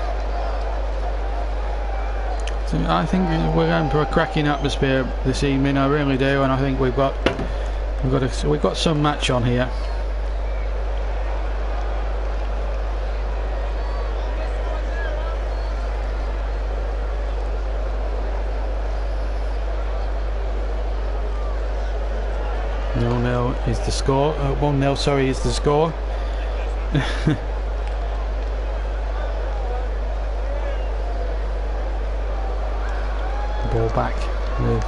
I think we're going for a cracking atmosphere this evening. I really do, and I think we've got some match on here. Is the score 1-0, sorry, is the score. Ball back with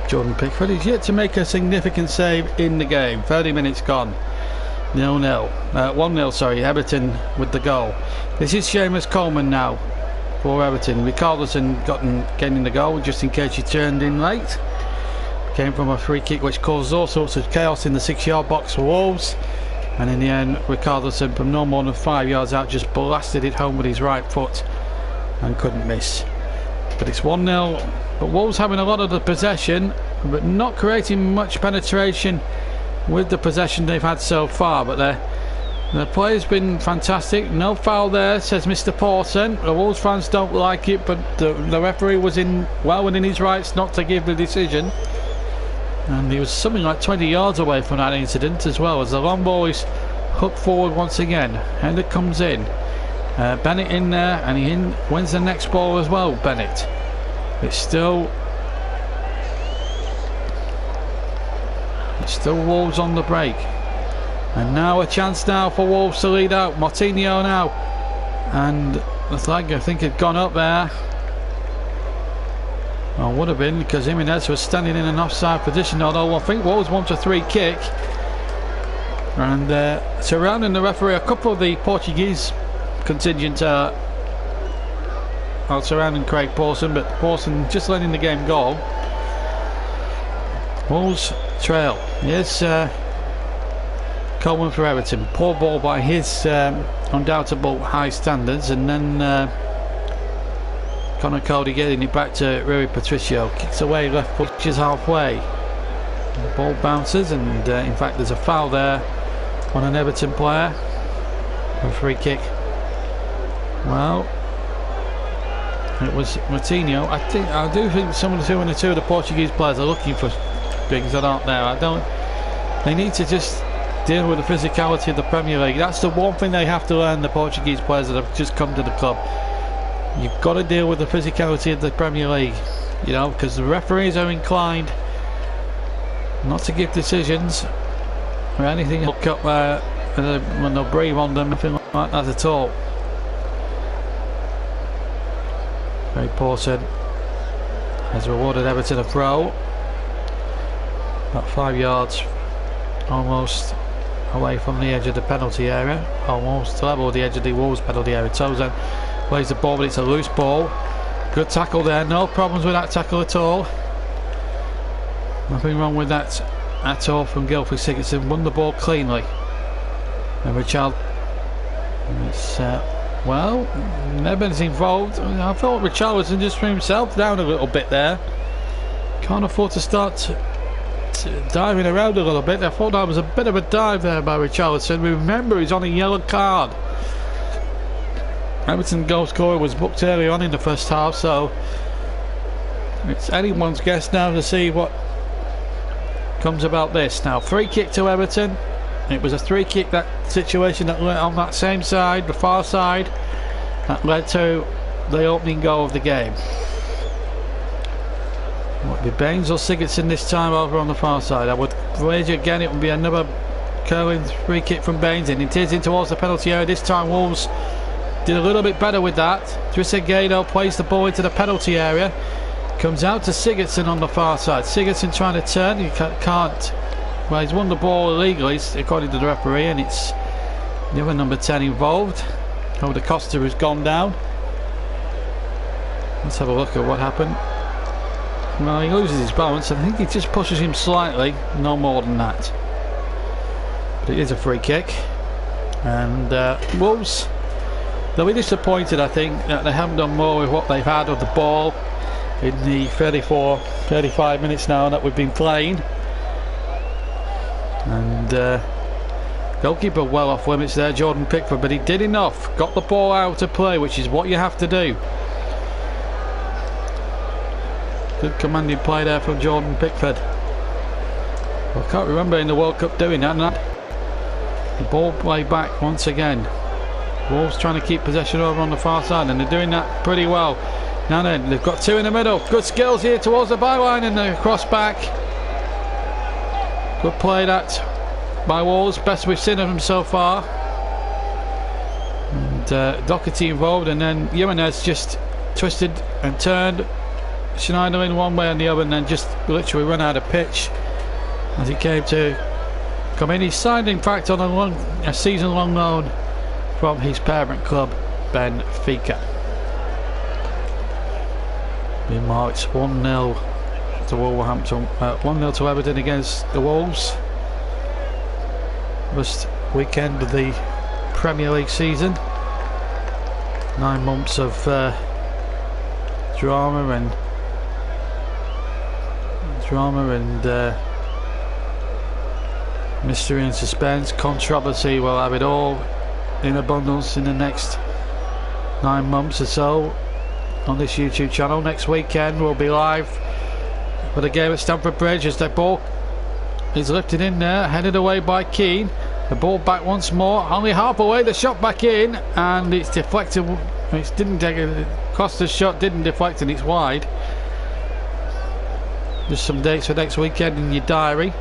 Jordan Pickford. He's yet to make a significant save in the game. 30 minutes gone. 0-0. 1-0, sorry, Everton with the goal. This is Seamus Coleman now for Everton. Richarlison getting the goal just in case he turned in late. Came from a free kick which caused all sorts of chaos in the 6-yard box for Wolves, and in the end Richarlison from no more than 5 yards out just blasted it home with his right foot and couldn't miss. But it's 1-0, but Wolves having a lot of the possession but not creating much penetration with the possession they've had so far. But the play's been fantastic. No foul there, says Mr. Pawson. The Wolves fans don't like it, but the referee was well within his rights not to give the decision. And he was something like 20 yards away from that incident as well, as the long ball is hooked forward once again. Hender comes in. Bennett in there, and he wins the next ball as well, Bennett. It's still Wolves on the break. And now a chance now for Wolves to lead out. Martinho now. And the flag, I think, had gone up there. Well, would have been, because Jimenez was standing in an offside position, although I think Wolves want a free kick. And surrounding the referee, a couple of the Portuguese contingent are surrounding Craig Pawson, but Pawson just letting the game go. Wolves trail. Here's Coleman for Everton. Poor ball by his undoubtable high standards, and then Connor Cody getting it back to Rui Patricio. Kicks away, left foot, which is halfway. The ball bounces, and in fact there's a foul there on an Everton player. A free kick. Well, it was Martinho. I do think two of the Portuguese players are looking for things that aren't there. They need to just deal with the physicality of the Premier League. That's the one thing they have to learn, the Portuguese players that have just come to the club. You've got to deal with the physicality of the Premier League, you know, because the referees are inclined not to give decisions or anything. Look up when they'll breathe on them, nothing like that at all. Very Pawson has rewarded Everton a throw. About 5 yards, almost away from the edge of the penalty area, almost level with the edge of the Wolves penalty area. Tozen plays the ball, but it's a loose ball. Good tackle there, no problems with that tackle at all. Nothing wrong with that at all from Gylfi Sigurdsson. Won the ball cleanly. And Richard, it's well, Neben's involved. I thought Richarlison just threw himself down a little bit there. Can't afford to start diving around a little bit. I thought that was a bit of a dive there by Richarlison. Remember, he's on a yellow card. Everton goal scorer was booked early on in the first half, so it's anyone's guess now to see what comes about this. Now, free kick to Everton. It was a free kick, that situation that went on that same side, the far side, that led to the opening goal of the game. Would it be Baines or Sigurdsson this time over on the far side? I would wager again it would be another curling free kick from Baines, and it is in towards the penalty area. This time Wolves did a little bit better with that. Trezeguet plays the ball into the penalty area. Comes out to Sigurdsson on the far side. Sigurdsson trying to turn. He can't. Well, he's won the ball illegally, according to the referee, and it's the other number 10 involved. Oh, the Costa has gone down. Let's have a look at what happened. Well, he loses his balance. I think he just pushes him slightly, no more than that. But it is a free kick. And Wolves, they'll be disappointed, I think, that they haven't done more with what they've had of the ball in the 35 minutes now that we've been playing. And goalkeeper well off limits there, Jordan Pickford, but he did enough. Got the ball out to play, which is what you have to do. Good commanding play there from Jordan Pickford. I can't remember in the World Cup doing that. The ball play back once again. Wolves trying to keep possession over on the far side, and they're doing that pretty well. Now then, they've got two in the middle. Good skills here towards the byline, and the cross back. Good play that by Wolves, best we've seen of them so far. And Doherty involved, and then Jimenez just twisted and turned Schneider in one way and the other, and then just literally run out of pitch as he came to come in. He signed, in fact, on a season-long loan from his parent club, Benfica. Meanwhile, it's 1-0 to Wolverhampton, 1-0 to Everton against the Wolves. First weekend of the Premier League season. 9 months of drama and mystery and suspense, controversy. We'll have it all in abundance in the next 9 months or so on this YouTube channel. Next weekend we'll be live for the game at Stamford Bridge as the ball is lifted in there, headed away by Keane. The ball back once more, only half away, the shot back in, and it's deflected. It didn't take it. Costa's shot didn't deflect, and it's wide. Just some dates for next weekend in your diary.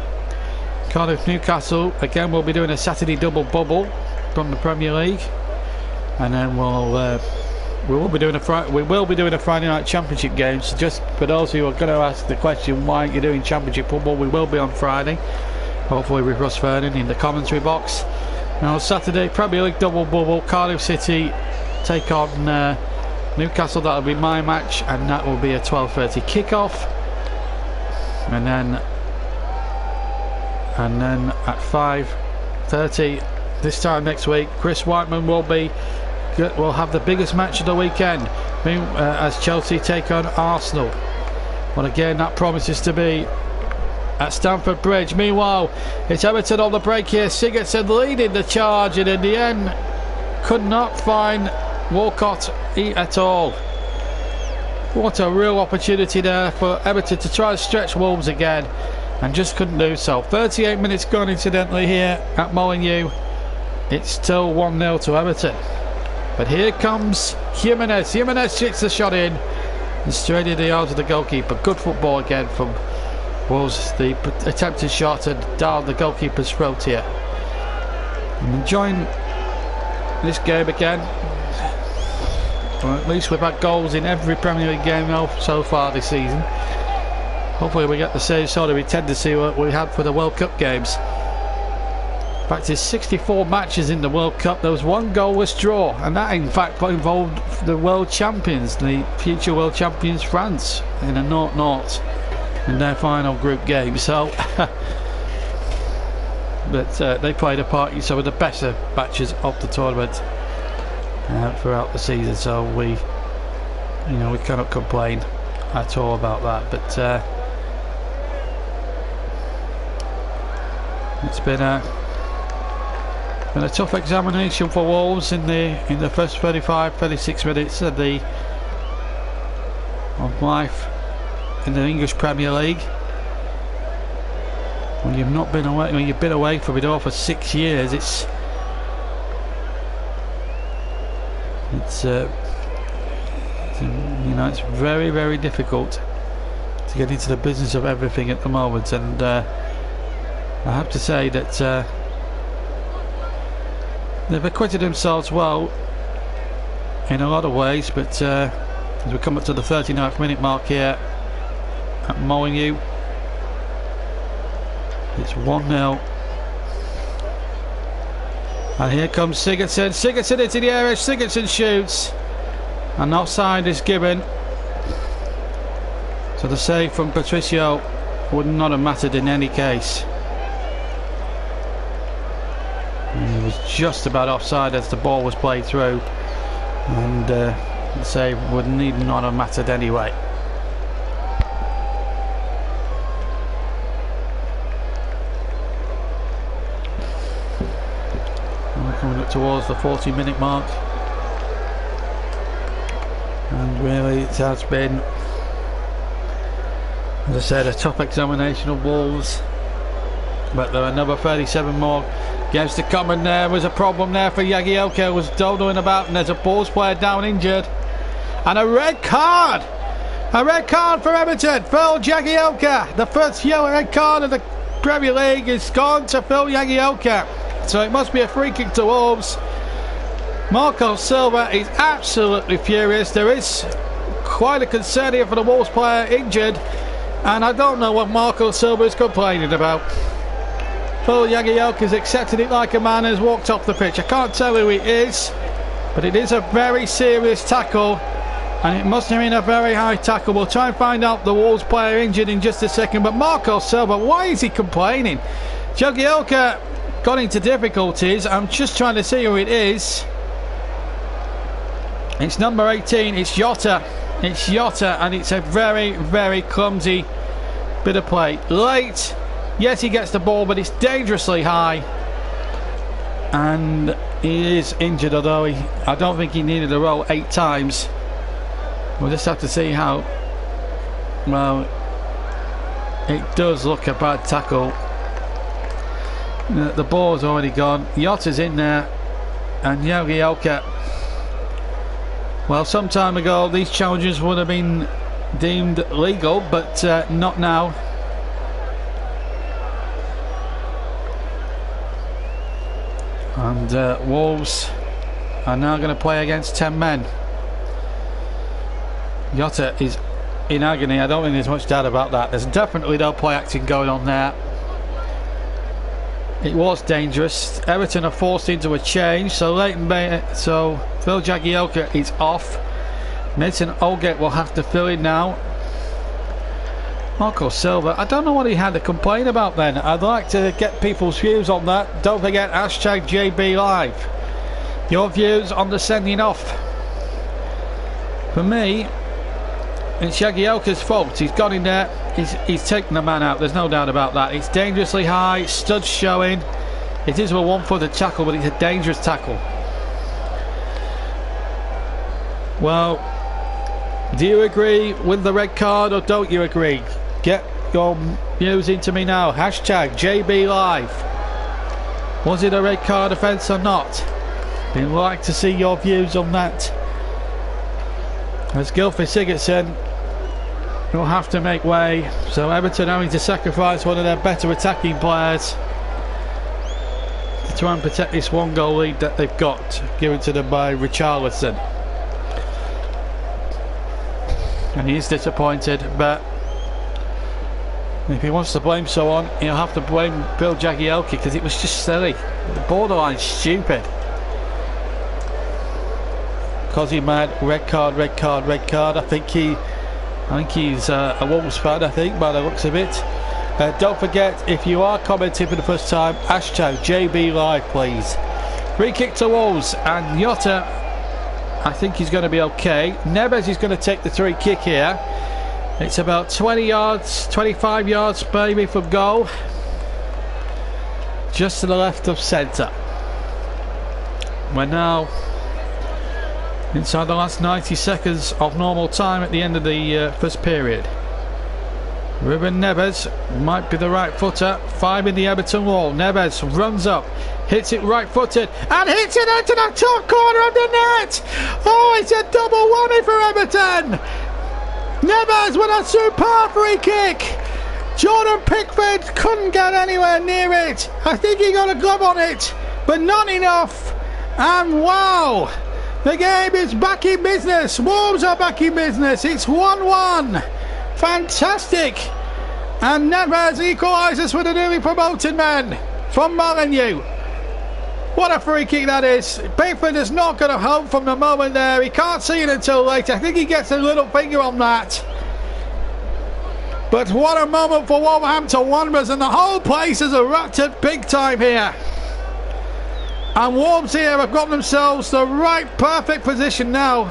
Cardiff Newcastle again. We'll be doing a Saturday double bubble from the Premier League, and then we will be doing a Friday night Championship game. So just for those who are going to ask the question why aren't you doing Championship football, we will be on Friday, hopefully with Russ Vernon in the commentary box. Now Saturday Premier League double bubble, Cardiff City take on Newcastle. That'll be my match, and that will be a 12:30 kickoff. And then at 5:30 this time next week, Chris Whiteman will have the biggest match of the weekend as Chelsea take on Arsenal. Well, again, that promises to be at Stamford Bridge. Meanwhile, it's Everton on the break here. Sigurdsson leading the charge, and in the end could not find Walcott at all. What a real opportunity there for Everton to try to stretch Wolves again, and just couldn't do so. 38 minutes gone incidentally here at Molineux. It's still 1-0 to Everton. But here comes Jimenez. Jimenez hits the shot in and straight into the arms of the goalkeeper. Good football again from Wolves. The attempted shot and down the goalkeeper's throat here. I'm enjoying this game again. Well, at least we've had goals in every Premier League game now so far this season. Hopefully we get the same sort of intensity what we had for the World Cup games. In fact, there's 64 matches in the World Cup. There was one goalless draw, and that in fact involved the world champions, the future world champions France, in a 0-0 in their final group game. So but they played a part in some of the better matches of the tournament throughout the season, so we cannot complain at all about that. But It's been a tough examination for Wolves in the first 36 minutes of life in the English Premier League. When you've not been away, when you've been away from it all for 6 years, it's you know, it's very, very difficult to get into the business of everything at the moment, and I have to say that they've acquitted themselves well in a lot of ways, but as we come up to the 39th minute mark here at Molineux, it's 1-0. And here comes Sigurdsson. Sigurdsson into the area. Sigurdsson shoots. And offside is given. So the save from Patricio would not have mattered in any case. And he was just about offside as the ball was played through. And the save would need not have mattered anyway. Coming up towards the 40-minute mark, and really it has been, as I said, a tough examination of Wolves, but there are another 37 more games to come, and there was a problem there for Jagielka, was doddling about, and there's a Wolves player down injured, and a red card for Everton. Phil Jagielka, the first yellow red card of the Premier League is gone to Phil Jagielka. So it must be a free kick to Wolves. Marco Silva is absolutely furious. There is quite a concern here for the Wolves player injured, and I don't know what Marco Silva is complaining about. Phil Jagielka has accepted it like a man and has walked off the pitch. I can't tell who it is, but it is a very serious tackle, and it must have been a very high tackle. We'll try and find out the Wolves player injured in just a second, but Marco Silva, why is he complaining? Jagielka got into difficulties. I'm just trying to see who it is. It's number 18. It's Jota. It's Jota, and it's a very, very clumsy bit of play. Late. Yes, he gets the ball, but it's dangerously high. And he is injured, although I don't think he needed to roll 8 times. We'll just have to see how. Well, it does look a bad tackle. The ball's already gone. Jota's in there, and Jagielka. Well, some time ago these challenges would have been deemed legal, but not now. And Wolves are now going to play against 10 men. Jota is in agony. I don't think there's much doubt about that. There's definitely no play acting going on there. It was dangerous. Everton are forced into a change, so Phil Jagielka is off. Mason Olgate will have to fill in now. Marco Silva, I don't know what he had to complain about then. I'd like to get people's views on that. Don't forget #JBLive. Your views on the sending off. For me, it's Jagielka's fault. He's got in there. He's taken the man out. There's no doubt about that. It's dangerously high. Studs showing. It is a one-footed tackle, but it's a dangerous tackle. Well, do you agree with the red card or don't you agree? Get your views into me now. #JBLive. Was it a red card offence or not? I'd like to see your views on that. As Gylfi Sigurdsson will have to make way, so Everton having to sacrifice one of their better attacking players to try and protect this 1-goal lead that they've got, given to them by Richarlison. And he is disappointed, but if he wants to blame someone, he'll have to blame Bill Jagielka, because it was just silly, borderline stupid. Because he mad, red card, red card, red card. I think he's a Wolves fan, I think, by the looks of it. Don't forget, if you are commenting for the first time, #JBLive, please. Free kick to Wolves, and Jota, I think he's going to be okay. Neves is going to take the free kick here. It's about 20 yards, 25 yards maybe from goal. just to the left of centre. We're now inside the last 90 seconds of normal time at the end of the first period. Ruben Neves might be the right footer. 5 in the Everton wall. Neves runs up, hits it right footed, and hits it into the top corner of the net. Oh, it's a double whammy for Everton. Neves with a superb free kick. Jordan Pickford couldn't get anywhere near it. I think he got a glove on it, but not enough. And wow, the game is back in business. Wolves are back in business. It's 1-1. Fantastic. And Neves equalises for the newly promoted men from Molineux. What a free kick that is. Pickford is not going to hope from the moment there. He can't see it until later. I think he gets a little finger on that. But what a moment for Wolverhampton Wanderers, and the whole place is erupted big time here. And Wolves here have got themselves the right perfect position now,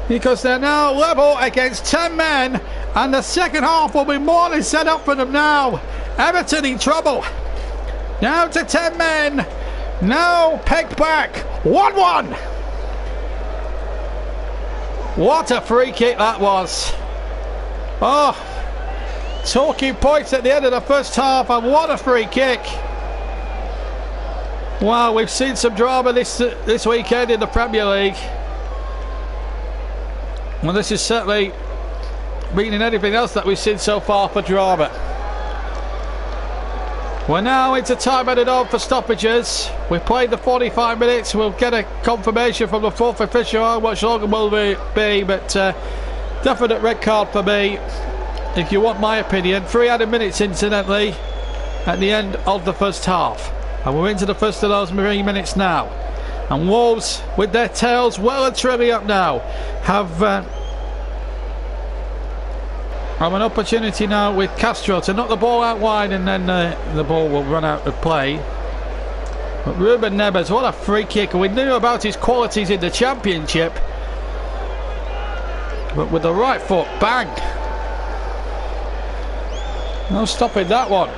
because they're now level against 10 men, and the second half will be more than set up for them now. Everton in trouble. Now to 10 men. Now pegged back. 1-1. What a free kick that was. Oh, talking points at the end of the first half, and what a free kick. Wow, we've seen some drama this weekend in the Premier League. Well, this is certainly beating anything else that we've seen so far for drama. We're now into time added on for stoppages. We've played the 45 minutes. We'll get a confirmation from the fourth official how much longer will it be, but definite red card for me, if you want my opinion. 3 added minutes, incidentally, at the end of the first half. And we're into the first of those 3 minutes now. And Wolves, with their tails well and truly up now, have an opportunity now with Castro to knock the ball out wide, and then the ball will run out of play. But Ruben Neves, what a free kick. We knew about his qualities in the Championship, but with the right foot, bang. No stopping that one.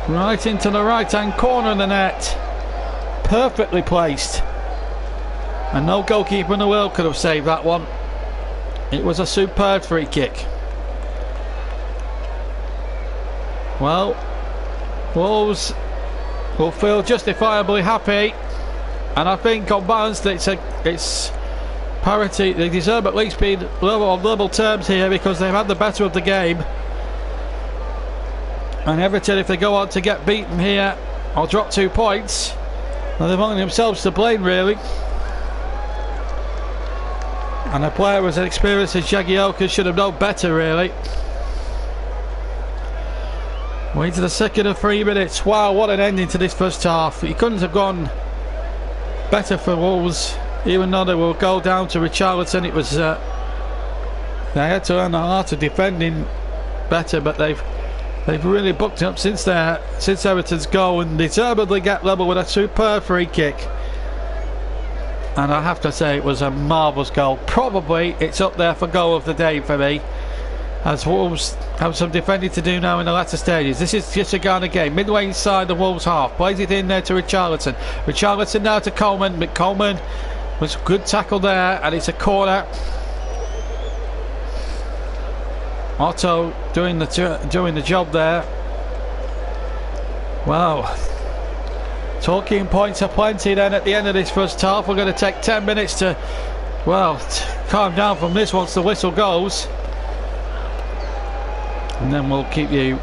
Right into the right hand corner of the net. Perfectly placed. And no goalkeeper in the world could have saved that one. It was a superb free kick. Well, Wolves will feel justifiably happy, and I think on balance it's parity. They deserve at least being on level terms here, because they've had the better of the game. And Everton, if they go on to get beaten here or drop 2 points, well, they've only themselves to blame, really. And a player as experienced as Jagielka should have known better, really. We're into the second of 3 minutes. Wow, what an ending to this first half. It couldn't have gone better for Wolves, even though they will go down to Richarlison. It was they had to earn the art of defending better, but they've really booked up since Everton's goal, and deservedly get level with a superb free kick. And I have to say, it was a marvellous goal. Probably it's up there for goal of the day for me, as Wolves have some defending to do now in the latter stages. This is just a Ghana game. Midway inside the Wolves half. Plays it in there to Richarlison. Richarlison now to Coleman. But Coleman was a good tackle there, and it's a corner. Otto doing the job there. Wow. Talking points are plenty then at the end of this first half. We're going to take 10 minutes to, well, calm down from this once the whistle goes. And then we'll keep you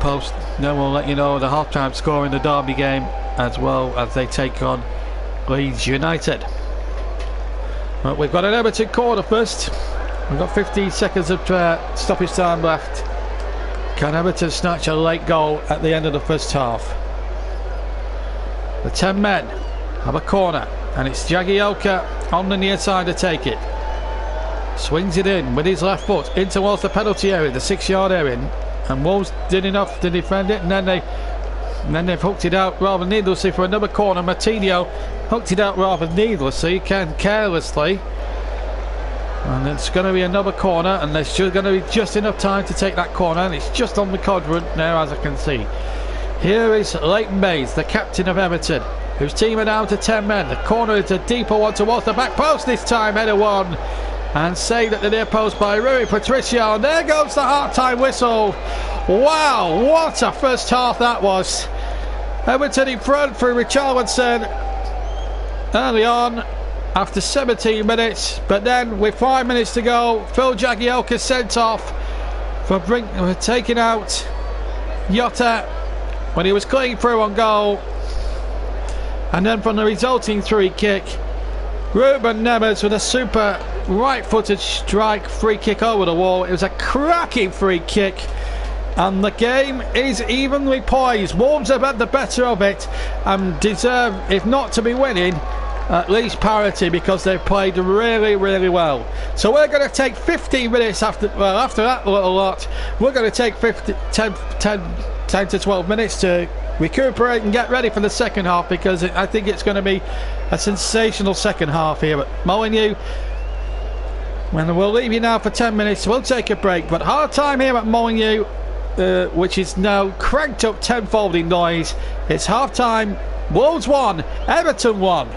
post. Then we'll let you know the half-time score in the Derby game, as well as they take on Leeds United. But we've got an Everton corner first. We've got 15 seconds of stoppage time left. Can Everton snatch a late goal at the end of the first half? The 10 men have a corner, and it's Jagielka on the near side to take it. Swings it in with his left foot in towards the penalty area, the 6-yard area, and Wolves did enough to defend it, and then they've hooked it out rather needlessly for another corner. Martinho hooked it out rather needlessly, carelessly, and it's going to be another corner, and there's just going to be just enough time to take that corner, and it's just on the quadrant now, as I can see. Here is Leighton Baines, the captain of Everton, whose team are down to 10 men. The corner is a deeper one towards the back post this time. Header one. And saved at the near post by Rui Patricio. And there goes the half-time whistle. Wow, what a first half that was. Everton in front through Richarlison early on after 17 minutes. But then with 5 minutes to go, Phil Jagielka sent off for taking out Jota when he was cutting through on goal. And then from the resulting free kick, Ruben Neves with a super right-footed strike, free kick over the wall. It was a cracking free kick, and the game is evenly poised. Wolves have had the better of it and deserve, if not to be winning, at least parity, because they've played really, really well. So we're going to take 15 minutes after that little lot. We're going to take 10 to 12 minutes to recuperate and get ready for the second half, because I think it's going to be a sensational second half here at Molineux. When we'll leave you now for 10 minutes, we'll take a break. But hard time here at Molineux, which is now cranked up tenfold in noise. It's half time. Wolves 1, Everton 1.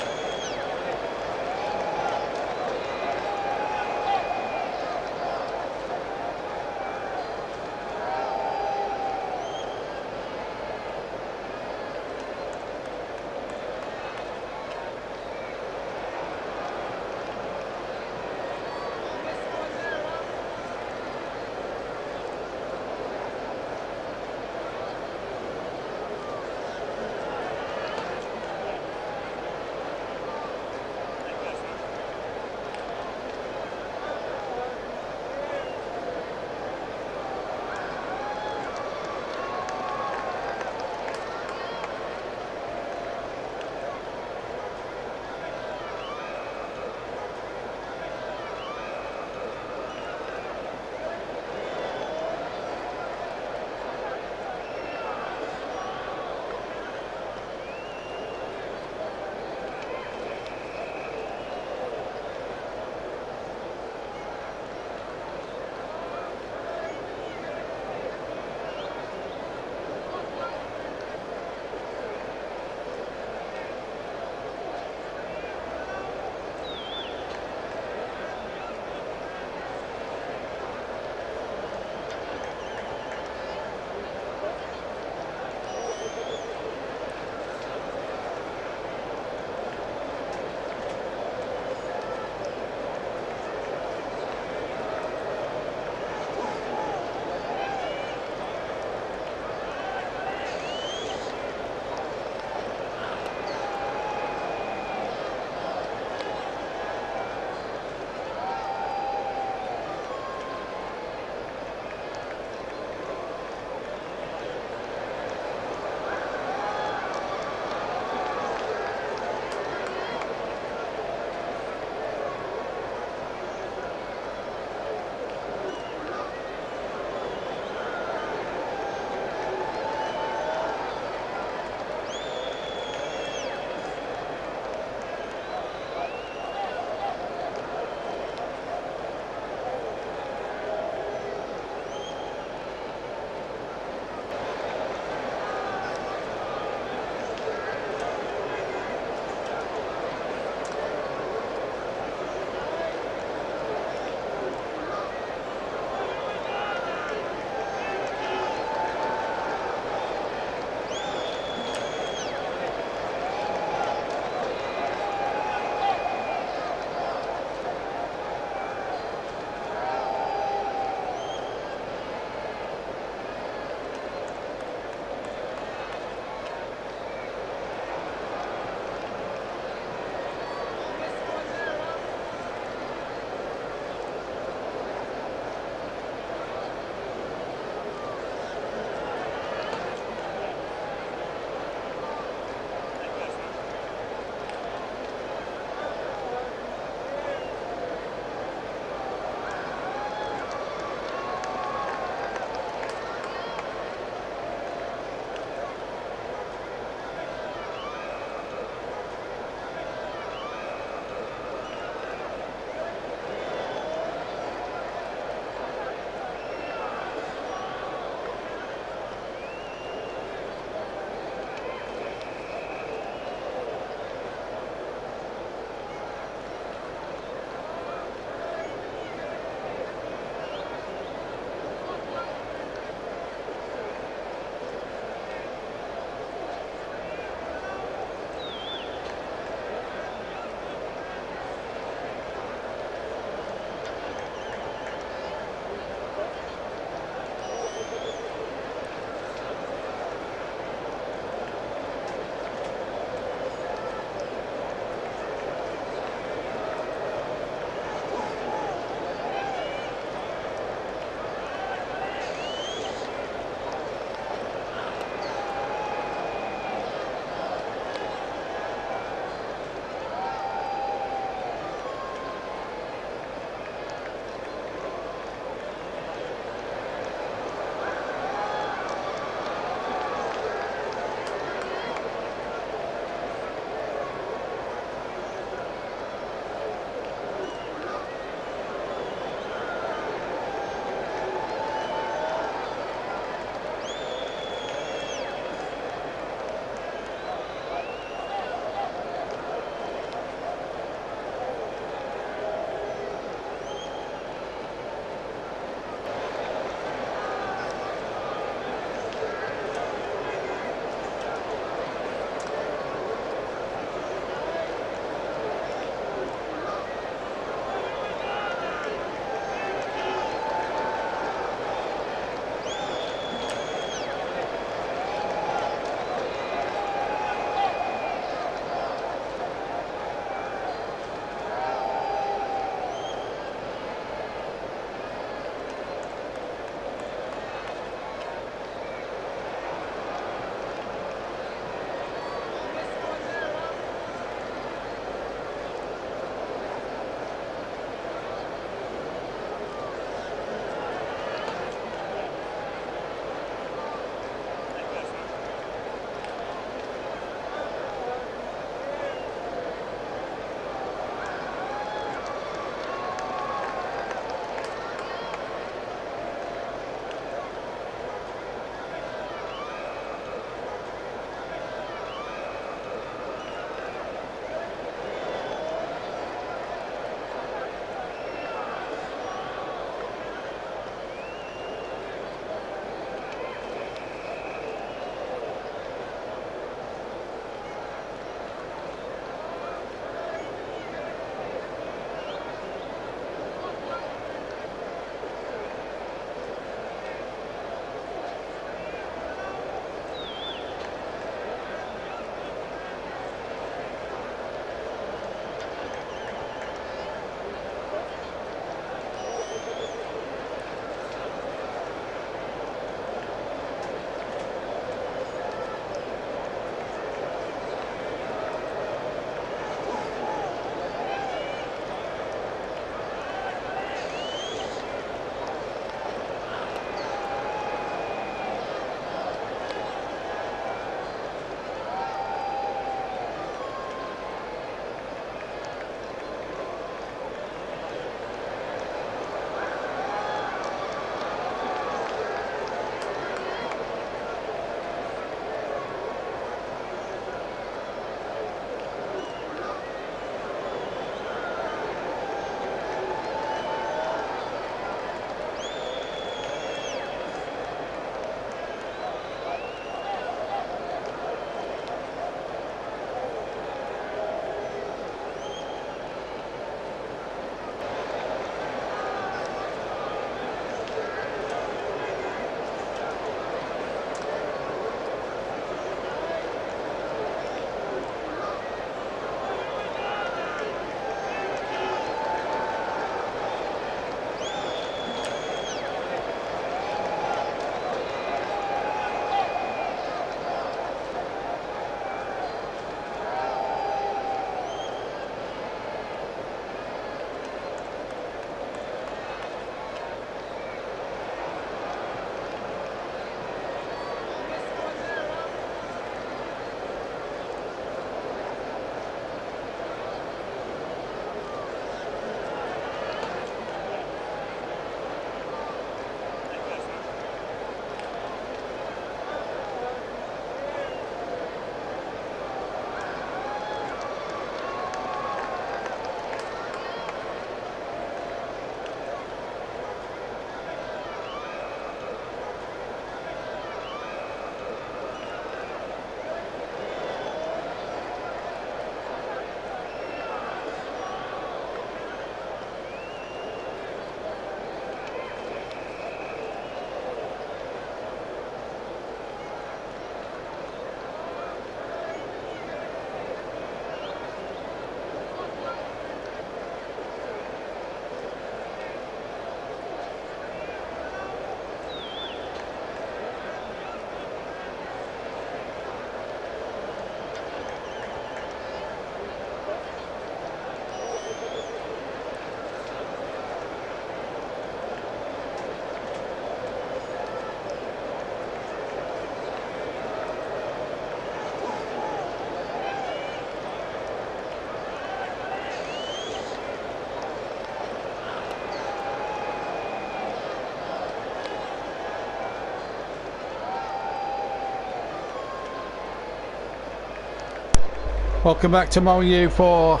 Welcome back to Molineux for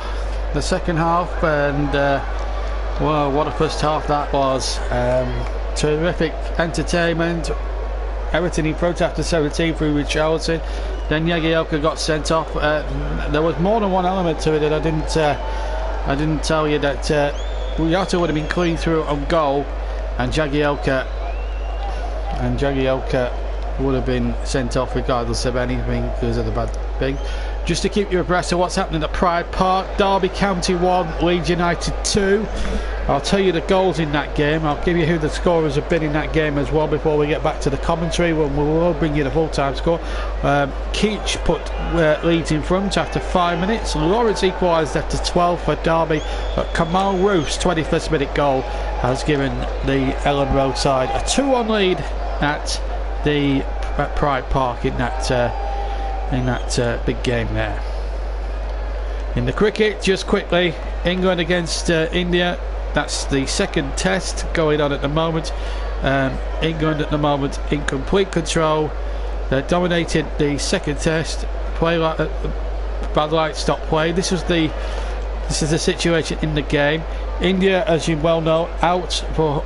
the second half, and well, what a first half that was. Terrific entertainment. Everton in front after 17 through Richarlison. Then Jagielka got sent off. There was more than one element to it that I didn't tell you, that Yota would have been clean through on goal, and Jagielka would have been sent off regardless of anything because of the bad thing. Just to keep you abreast of what's happening at Pride Park, Derby County 1, Leeds United 2. I'll tell you the goals in that game. I'll give you who the scorers have been in that game as well before we get back to the commentary, when we will bring you the full-time score. Keach put Leeds in front after 5 minutes. Lawrence equalised after 12 for Derby, but Kamal Roof's 21st minute goal has given the Ellen Road side a 2-1 lead at Pride Park in that big game there. In the cricket, just quickly, England against India. That's the second test going on at the moment. England at the moment in complete control. They dominated the second test. Bad light stopped play. This is the situation in the game. India, as you well know,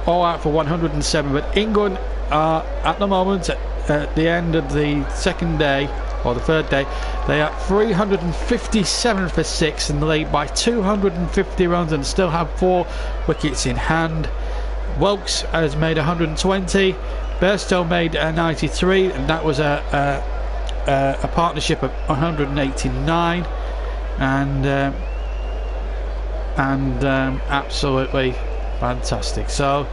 all out for 107. But England are at the moment at the end of the second day, or the third day, they are 357 for 6 in the lead by 250 runs and still have 4 wickets in hand. Wilkes has made 120, Bairstow made 93, and that was a partnership of 189, and absolutely fantastic. So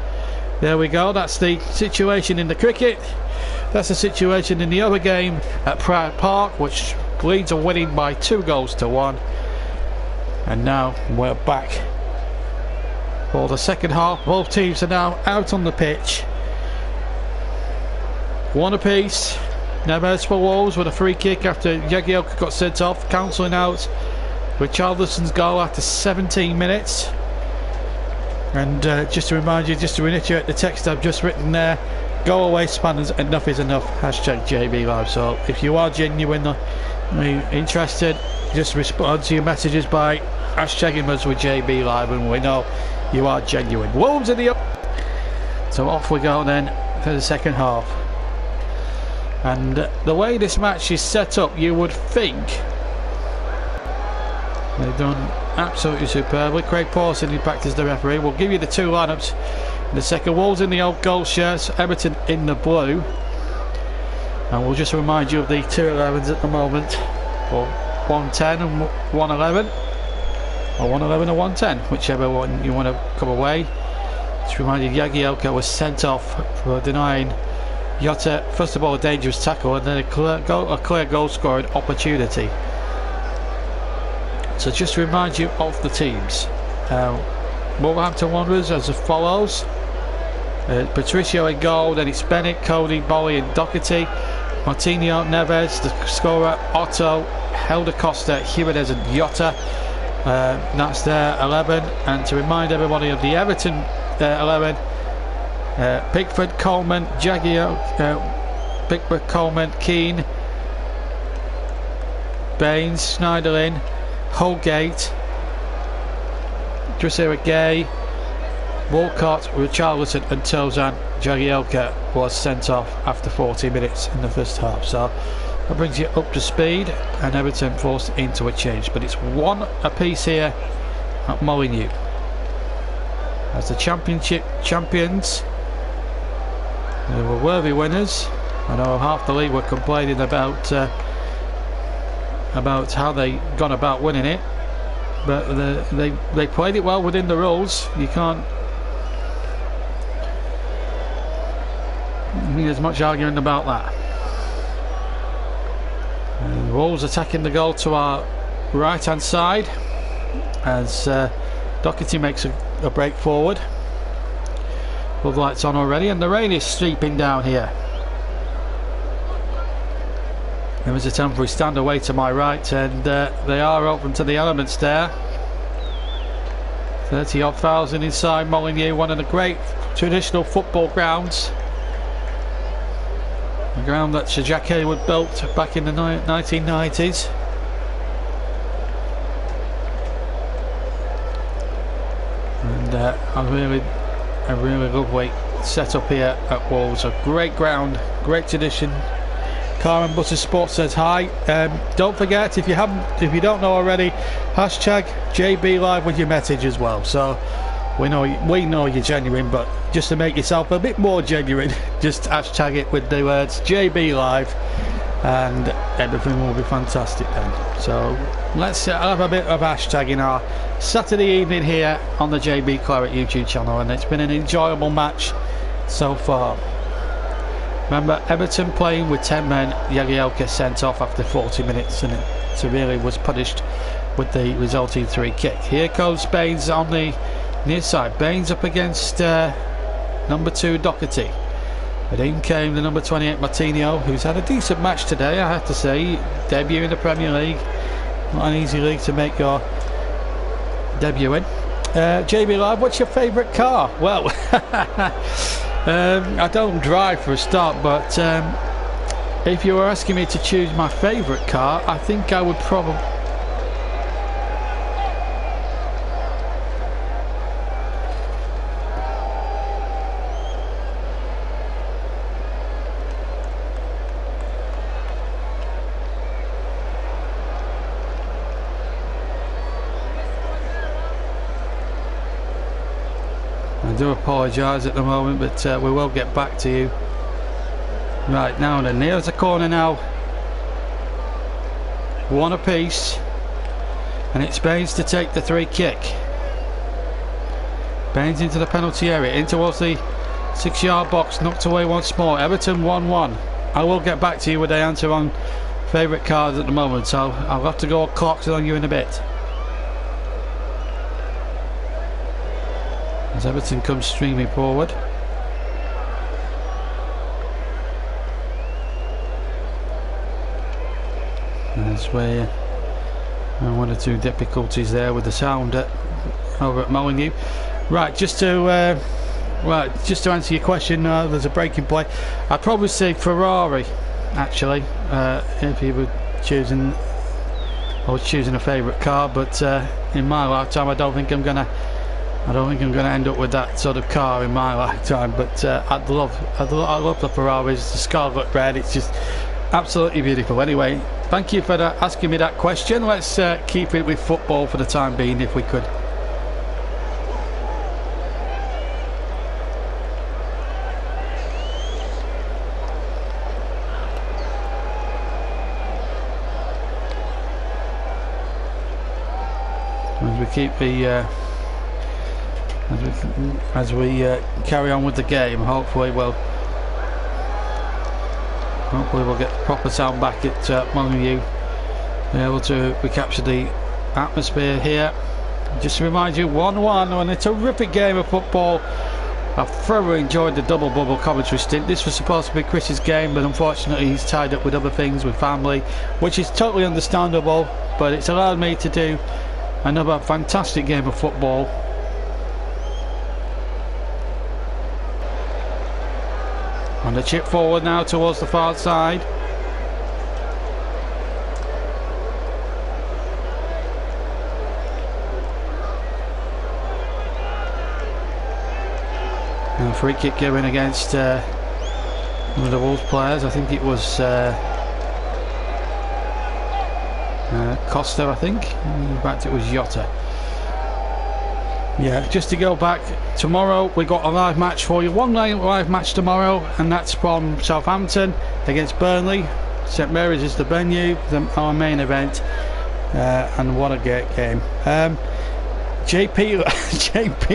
there we go. That's the situation in the cricket. That's the situation in the other game at Pride Park, which Leeds are winning by 2-1. And now we're back for the second half. Both teams are now out on the pitch. One apiece. Neves for Wolves with a free kick after Jagielka got sent off. Cancelling out Richarlison's goal after 17 minutes. And just to remind you, just to reiterate the text I've just written there, go away spanners, enough is enough, hashtag JB Live. So if you are genuinely interested, just respond to your messages by hashtagging us with JB Live, and we know you are genuine. Wolves in the up. So off we go then for the second half. And the way this match is set up, you would think they've done absolutely superbly. Craig Pawson, in fact, is the referee. We'll give you the two lineups in the second. Wolves in the old gold shirts, Everton in the blue. And we'll just remind you of the 2-11s at the moment, or 110 and 111, or 111 and 110, whichever one you want to come away. Just remind you, Jagielka was sent off for denying Jota, first of all, a dangerous tackle, and then a clear goal scoring opportunity. So just to remind you of the teams. Wolverhampton Wanderers as follows: Patricio in goal, then it's Bennett, Cody, Bolly and Doherty, Martinho, Neves, the scorer, Otto, Helder Costa, Jimenez and Jota. That's their 11. And to remind everybody of the Everton 11, Pickford, Coleman, Pickford, Coleman, Keane, Baines, Schneiderlin, Holgate, Dressera Gay, Walcott, Richarlison and Tozan. Jagielka was sent off after 40 minutes in the first half. So that brings you up to speed, and Everton forced into a change. But it's one apiece here at Molineux. As the championship champions, they were worthy winners. I know half the league were complaining about how they gone about winning it, but they played it well within the rules. You can't. I mean, there's much arguing about that. And Wolves attacking the goal to our right hand side as Doherty makes a break forward. Floodlights on already, and the rain is streeping down here. There was a temporary stand away to my right, and they are open to the elements there. 30-odd thousand inside Molineux, one of the great traditional football grounds. A ground that Sir Jack Hayward built back in the 1990s. and a really lovely setup here at Wolves. A great ground, great tradition. Karen Butter Sports says hi. Don't forget, if you don't know already, hashtag JB Live with your message as well. So we know you're genuine, but just to make yourself a bit more genuine, just hashtag it with the words JB Live, and everything will be fantastic then. So let's have a bit of hashtagging our Saturday evening here on the JB Claret YouTube channel, and it's been an enjoyable match so far. Remember, Everton playing with 10 men. Jagielka sent off after 40 minutes, and severely was punished with the resulting free kick. Here comes Baines on the near side. Baines up against number 2 Doherty. But in came the number 28 Martinho, who's had a decent match today, I have to say. Debut in the Premier League. Not an easy league to make your debut in. JB Live, what's your favourite car? Well, I don't drive for a start, but if you were asking me to choose my favourite car, I think I would probably... I do apologise at the moment, but we will get back to you. Right, now then, here's a corner now. One apiece, and it's Baines to take the free kick. Baines into the penalty area, in towards the 6-yard box, knocked away once more. Everton 1-1. I will get back to you with the answer on favourite cars at the moment, so I'll have to go clocks on you in a bit. As Everton comes streaming forward. There's where one or two difficulties there with the sound over at Molyneux. Right, just to answer your question, there's a breaking play. I'd probably say Ferrari, actually, if you were choosing. I was choosing a favourite car, but in my lifetime, I don't think I'm gonna end up with that sort of car in my lifetime. But I love the Ferraris, the scarlet red. It's just absolutely beautiful. Anyway, thank you for asking me that question. Let's keep it with football for the time being, if we could. As we keep the as we carry on with the game, hopefully we'll get the proper sound back at Molyneux, be able to recapture the atmosphere here. Just to remind you, 1-1 and a terrific game of football. I thoroughly enjoyed the double bubble commentary stint. This was supposed to be Chris's game, but unfortunately he's tied up with other things, with family, which is totally understandable, but it's allowed me to do another fantastic game of football. And a chip forward now towards the far side. And a free kick going against one of the Wolves players. I think it was Costa, I think. In fact, it was Jota. Yeah, just to go back, tomorrow we got a live match for you. One live match tomorrow, and that's from Southampton against Burnley. St Mary's is the venue, our main event, and what a great game. JP,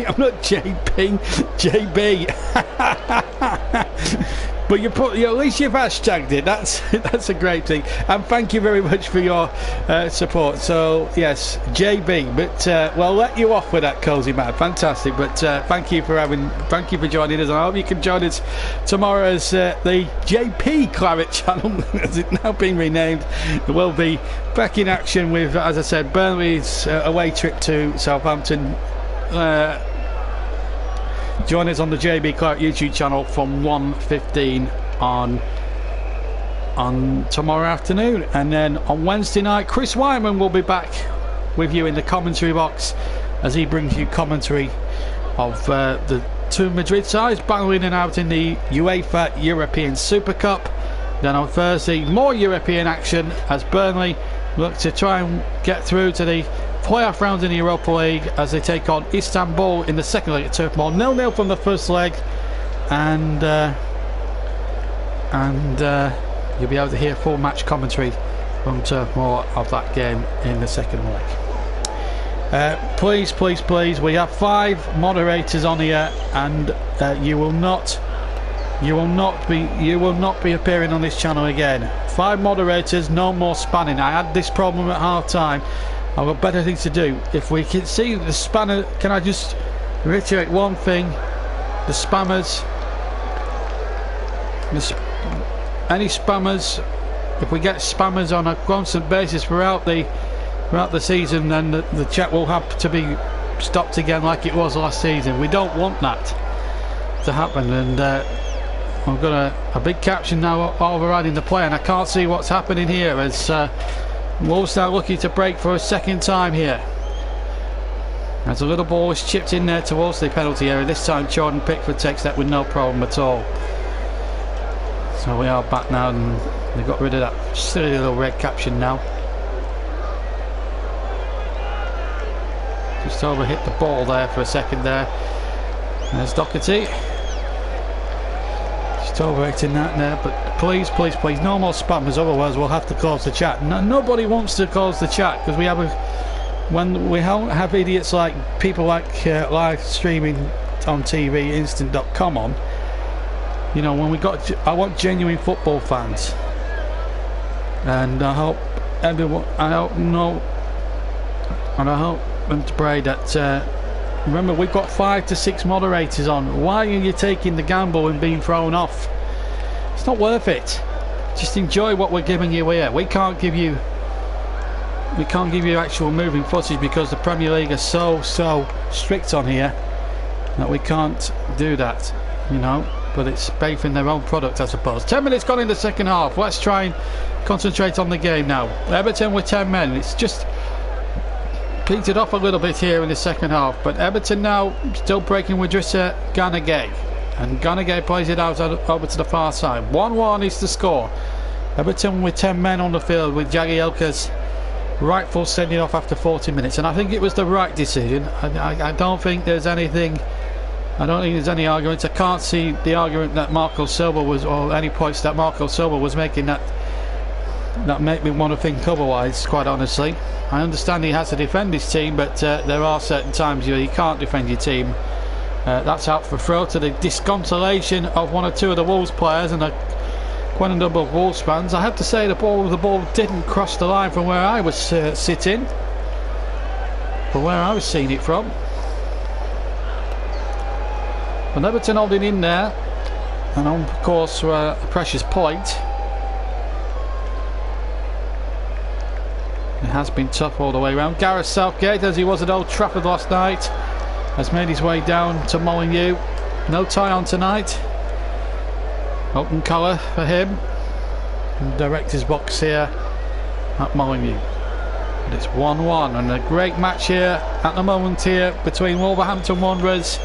I'm not JP, JB. But at least you've hashtagged it. That's a great thing, and thank you very much for your support. So yes, JB. But we'll let you off with that, cozy man. Fantastic. But thank you for joining us. I hope you can join us tomorrow as the JP Claret channel, as it's now been renamed. We'll be back in action with, as I said, Burnley's away trip to Southampton. Join us on the JB Claret YouTube channel from 1:15 on tomorrow afternoon, and then on Wednesday night Chris Wyman will be back with you in the commentary box as he brings you commentary of the two Madrid sides battling it out in the UEFA European Super Cup. Then on Thursday, more European action as Burnley look to try and get through to the playoff round in the Europa League as they take on Istanbul in the second leg at Turf Moor. 0-0 from the first leg, and you'll be able to hear full match commentary from Turf Moor of that game in the second leg. Please, we have 5 moderators on here, and you will not be appearing on this channel again. 5 moderators, no more spanning. I had this problem at half time. I've got better things to do. If we can see the spanner, can I just reiterate one thing? The spammers, any spammers, if we get spammers on a constant basis throughout the season, then the chat will have to be stopped again like it was last season. We don't want that to happen, and I've got a big caption now overriding the play, and I can't see what's happening here as Wolves now looking to break for a second time here. As a little ball is chipped in there towards the penalty area. This time Jordan Pickford takes that with no problem at all. So we are back now, and they've got rid of that silly little red caption now. Just overhit the ball there for a second there. There's Doherty. Just overacting that there, but please, no more spammers, otherwise we'll have to close the chat. Nobody wants to close the chat because we have when we have idiots like people like live streaming on TV, instant.com on. You know, when I want genuine football fans, and I hope everyone, I hope and pray that. Remember, we've got 5 to 6 moderators on. Why are you taking the gamble and being thrown off? It's not worth it. Just enjoy what we're giving you here. We can't give you actual moving footage because the Premier League are so strict on here that we can't do that, you know. But it's based in their own product, I suppose. 10 minutes gone in the second half. Let's try and concentrate on the game now. Everton with 10 men. It's just peaked it off a little bit here in the second half, but Everton now still breaking with Gana Gueye, and Gana Gueye plays it out over to the far side. 1-1 is the score. Everton with 10 men on the field with Jagielka's rightful sending off after 40 minutes, and I think it was the right decision. I don't think there's anything, I don't think there's any argument. I can't see the argument that Marco Silva was, or any points that Marco Silva was making that make me want to think otherwise, quite honestly. I understand he has to defend his team, but there are certain times you can't defend your team. That's out for throw to the disconsolation of one or two of the Wolves players and quite a number of Wolves fans. I have to say the ball didn't cross the line from where I was sitting, from where I was seeing it from. But Everton holding in there, and on course for a precious point. It has been tough all the way around. Gareth Southgate, as he was at Old Trafford last night, has made his way down to Molineux. No tie on tonight. Open colour for him. And director's box here at Molineux. And it's 1-1, and a great match here at the moment here between Wolverhampton Wanderers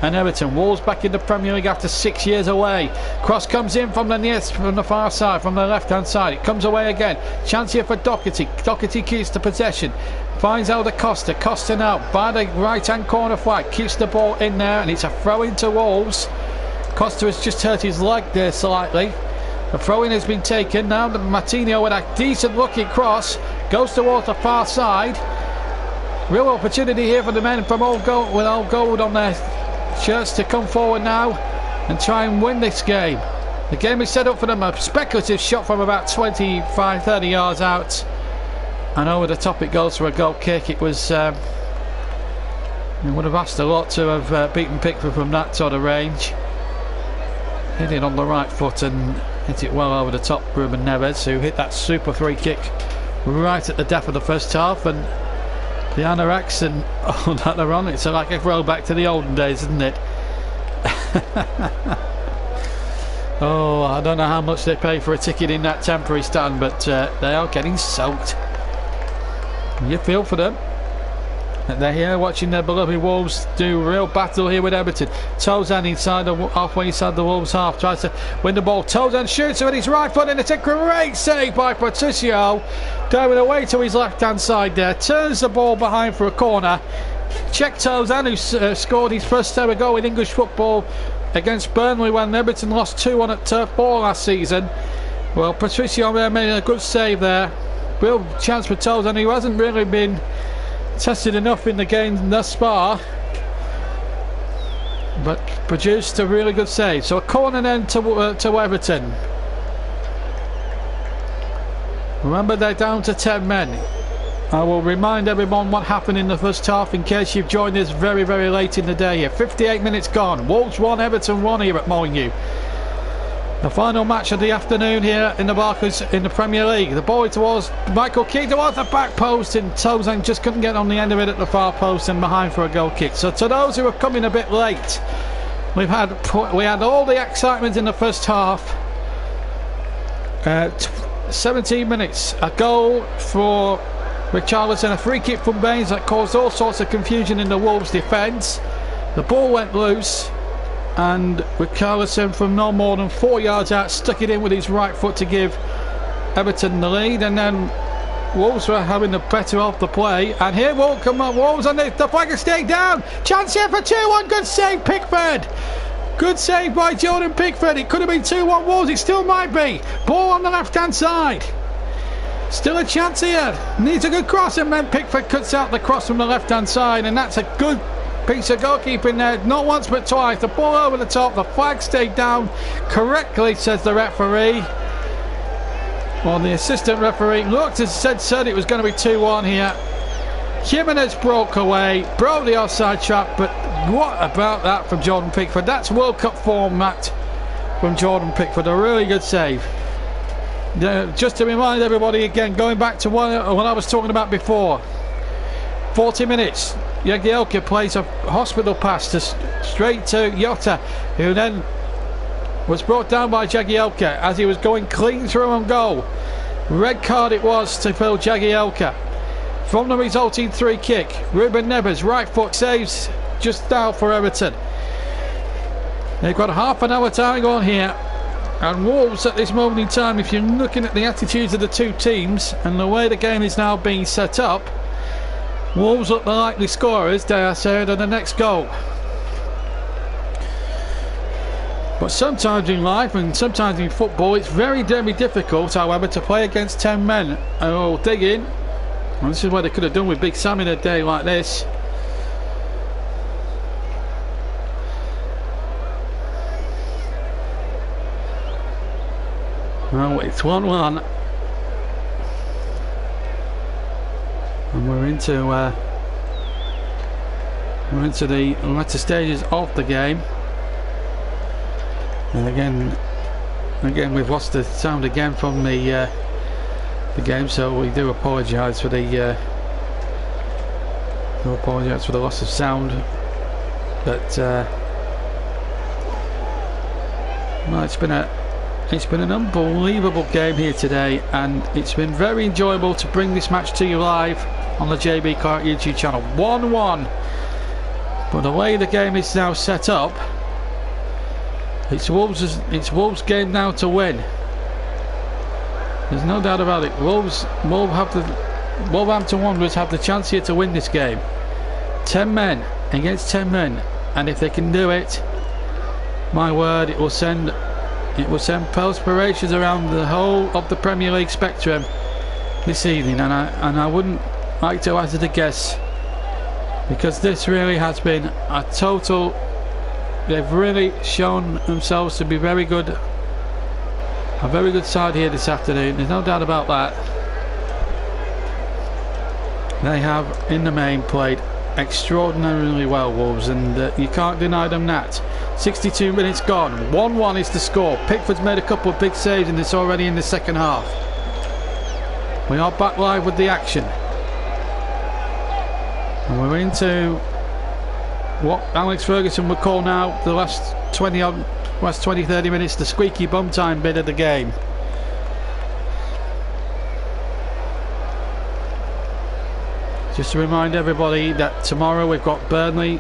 and Everton. Wolves back in the Premier League after 6 years away. Cross comes in from the far side, from the left hand side. It comes away again. Chance here for Doherty. Doherty keeps the possession. Finds out Costa. Costa now by the right hand corner flag. Keeps the ball in there, and it's a throw into Wolves. Costa has just hurt his leg there slightly. The throw in has been taken. Now Martinho with a decent looking cross goes towards the far side. Real opportunity here for the men from Old Gold with Old Gold on their shirts to come forward now and try and win this game. The game is set up for them. A speculative shot from about 25-30 yards out, and over the top it goes for a goal kick. It was it would have asked a lot to have beaten Pickford from that sort of range. Hit it on the right foot and hit it well over the top. Ruben Neves, who hit that super free kick right at the death of the first half, and the anoraks and all that are on. It's like a throwback to the olden days, isn't it? Oh, I don't know how much they pay for a ticket in that temporary stand, but they are getting soaked. You feel for them. They're here watching their beloved Wolves do real battle here with Everton. Tozan inside the halfway inside the Wolves half, tries to win the ball. Tozan shoots with his right foot, and it's a great save by Patricio, going away to his left hand side there, turns the ball behind for a corner. Check Tozan, who scored his first ever goal in English football against Burnley when Everton lost 2-1 at Turf Moor last season. Well, Patricio made a good save there. Real chance for Tozan, who hasn't really been tested enough in the game thus far, but produced a really good save. So a corner then to Everton. Remember, they're down to 10 men. I will remind everyone what happened in the first half in case you've joined us very, very late in the day here. 58 minutes gone. Wolves 1, Everton 1 here at Molineux. The final match of the afternoon here in the Barclays in the Premier League. The ball towards Michael Keane towards the back post, and Tozan just couldn't get on the end of it at the far post and behind for a goal kick. So to those who are coming a bit late, we had all the excitement in the first half. 17 minutes, a goal for Richarlison, a free kick from Baines that caused all sorts of confusion in the Wolves defence. The ball went loose, and Richarlison from no more than 4 yards out stuck it in with his right foot to give Everton the lead, and then Wolves were having the better of the play. And here will come on, Wolves, and the flag is staying down. Chance here for 2-1. Good save, Pickford. Good save by Jordan Pickford. It could have been 2-1 Wolves. It still might be. Ball on the left hand side. Still a chance here. Needs a good cross, and then Pickford cuts out the cross from the left hand side, and that's a good piece of goalkeeping there. Not once but twice. The ball over the top. The flag stayed down correctly, says the referee. Well, the assistant referee looked and said it was going to be 2-1 here. Jimenez broke away, broke the offside trap, but what about that from Jordan Pickford? That's World Cup form, Matt, from Jordan Pickford. A really good save. Just to remind everybody again, going back to what I was talking about before. 40 minutes. Jagielka plays a hospital pass straight to Jota, who then was brought down by Jagielka as he was going clean through on goal. Red card it was to Phil Jagielka. From the resulting free kick, Ruben Neves right foot saves just now for Everton. They've got half an hour time on here, and Wolves at this moment in time, if you're looking at the attitudes of the two teams and the way the game is now being set up, Wolves look the likely scorers, dare I say, on the next goal. But sometimes in life and sometimes in football, it's very, very difficult, however, to play against 10 men who will dig in. And this is what they could have done with Big Sam in a day like this. Well, it's 1-1. And we're into the latter stages of the game. And again we've lost the sound again from the game, so we do apologise for the loss of sound. But well, it's been an unbelievable game here today, and it's been very enjoyable to bring this match to you live on the JB Clark YouTube channel. 1-1, but the way the game is now set up, it's Wolves' game now to win. There's no doubt about it. Wolverhampton Wanderers have the chance here to win this game. 10 men against 10 men, and if they can do it, my word, it will send perspirations around the whole of the Premier League spectrum this evening, and I wouldn't like to hazard a guess, because this really has been a total. They've really shown themselves to be a very good side here this afternoon. There's no doubt about that. They have, in the main, played extraordinarily well, Wolves, and you can't deny them that. 62 minutes gone, 1-1 is the score. Pickford's made a couple of big saves in this already in the second half. We are back live with the action, and we're into what Alex Ferguson would call now the last 20-30 minutes, the squeaky bum time bit of the game. Just to remind everybody that tomorrow we've got Burnley.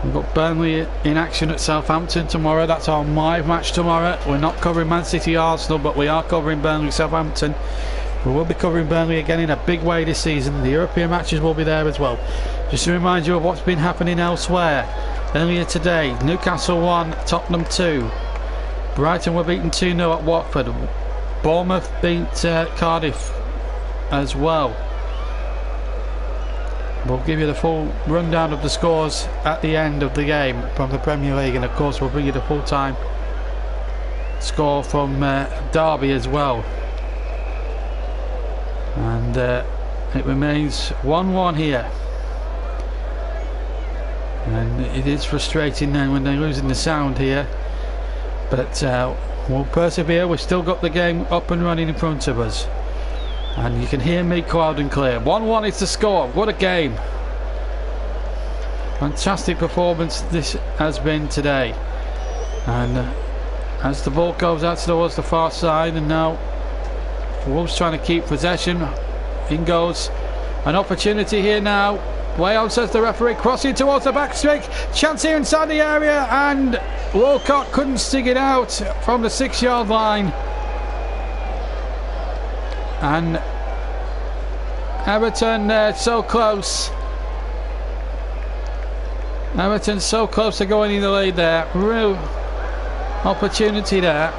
We've got Burnley in action at Southampton tomorrow. That's our live match tomorrow. We're not covering Man City Arsenal, but we are covering Burnley Southampton. We will be covering Burnley again in a big way this season. The European matches will be there as well. Just to remind you of what's been happening elsewhere. Earlier today, Newcastle 1, Tottenham 2. Brighton were beaten 2-0 at Watford. Bournemouth beat Cardiff as well. We'll give you the full rundown of the scores at the end of the game from the Premier League, and of course we'll bring you the full-time score from Derby as well. And it remains 1-1 here, and it is frustrating now when they're losing the sound here, but we'll persevere. We've still got the game up and running in front of us, and you can hear me loud and clear. 1-1 is the score. What a game. Fantastic performance this has been today. And as the ball goes out towards the far side, and now Wolves trying to keep possession. In goes an opportunity here now. Way on, says the referee, crossing towards the back streak. Chance here inside the area, and Walcott couldn't stick it out from the 6-yard line. And Everton so close. Everton so close to going in the lead there. Real opportunity there.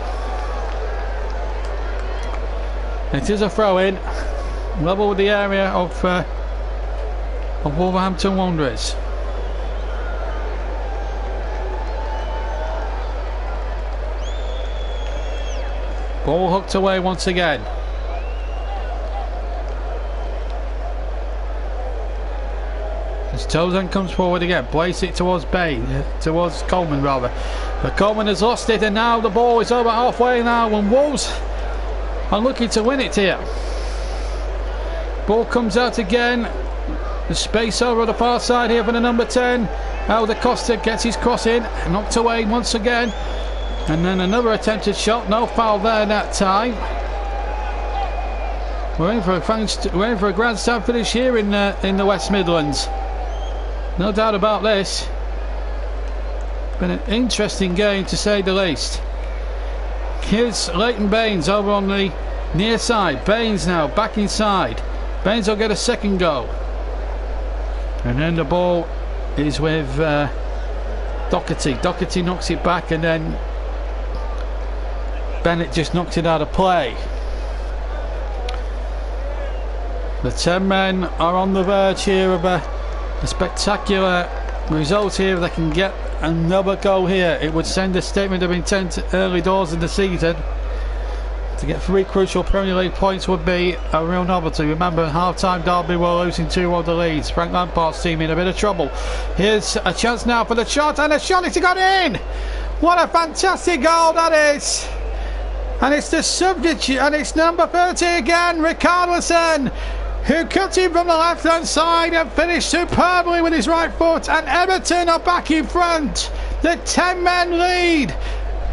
It is a throw-in, level with the area of Wolverhampton Wanderers. Ball hooked away once again. As Tozan comes forward again, plays it towards towards Coleman rather. But Coleman has lost it, and now the ball is over halfway now, and Wolves are looking to win it here. Ball comes out again. The space over the far side here for the number 10. Alda Costa gets his cross in, knocked away once again. And then another attempted shot, no foul there that time. We're in for a grandstand finish here in the West Midlands. No doubt about this. Been an interesting game to say the least. Here's Leighton Baines over on the near side. Baines now back inside. Baines will get a second go. And then the ball is with Doherty. Doherty knocks it back, and then Bennett just knocks it out of play. The 10 men are on the verge here of a spectacular result here. If they can get another goal here, it would send a statement of intent early doors in the season. To get 3 crucial Premier League points would be a real novelty. Remember, half-time Derby were losing 2-1 the leads. Frank Lampard's team in a bit of trouble. Here's a chance now for the shot, and the shot is got in! What a fantastic goal that is! And it's the substitute, and it's number 30 again, Richarlison, who cut in from the left-hand side and finished superbly with his right foot. And Everton are back in front. The 10-men lead.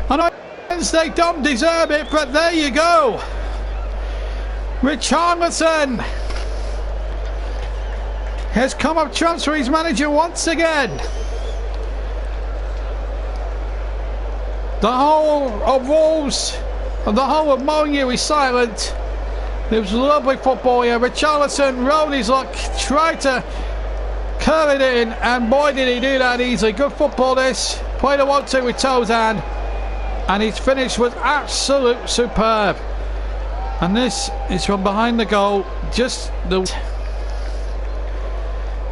And they don't deserve it, but there you go. Richarlison has come up transfer his manager once again. The whole of Wolves and the whole of Molineux is silent. It was lovely football here. Richarlison rode his luck, tried to curl it in, and boy did he do that easily. Good football this. Played a 1-2 with Tozan, and his finish was absolute superb. And this is from behind the goal. Just the...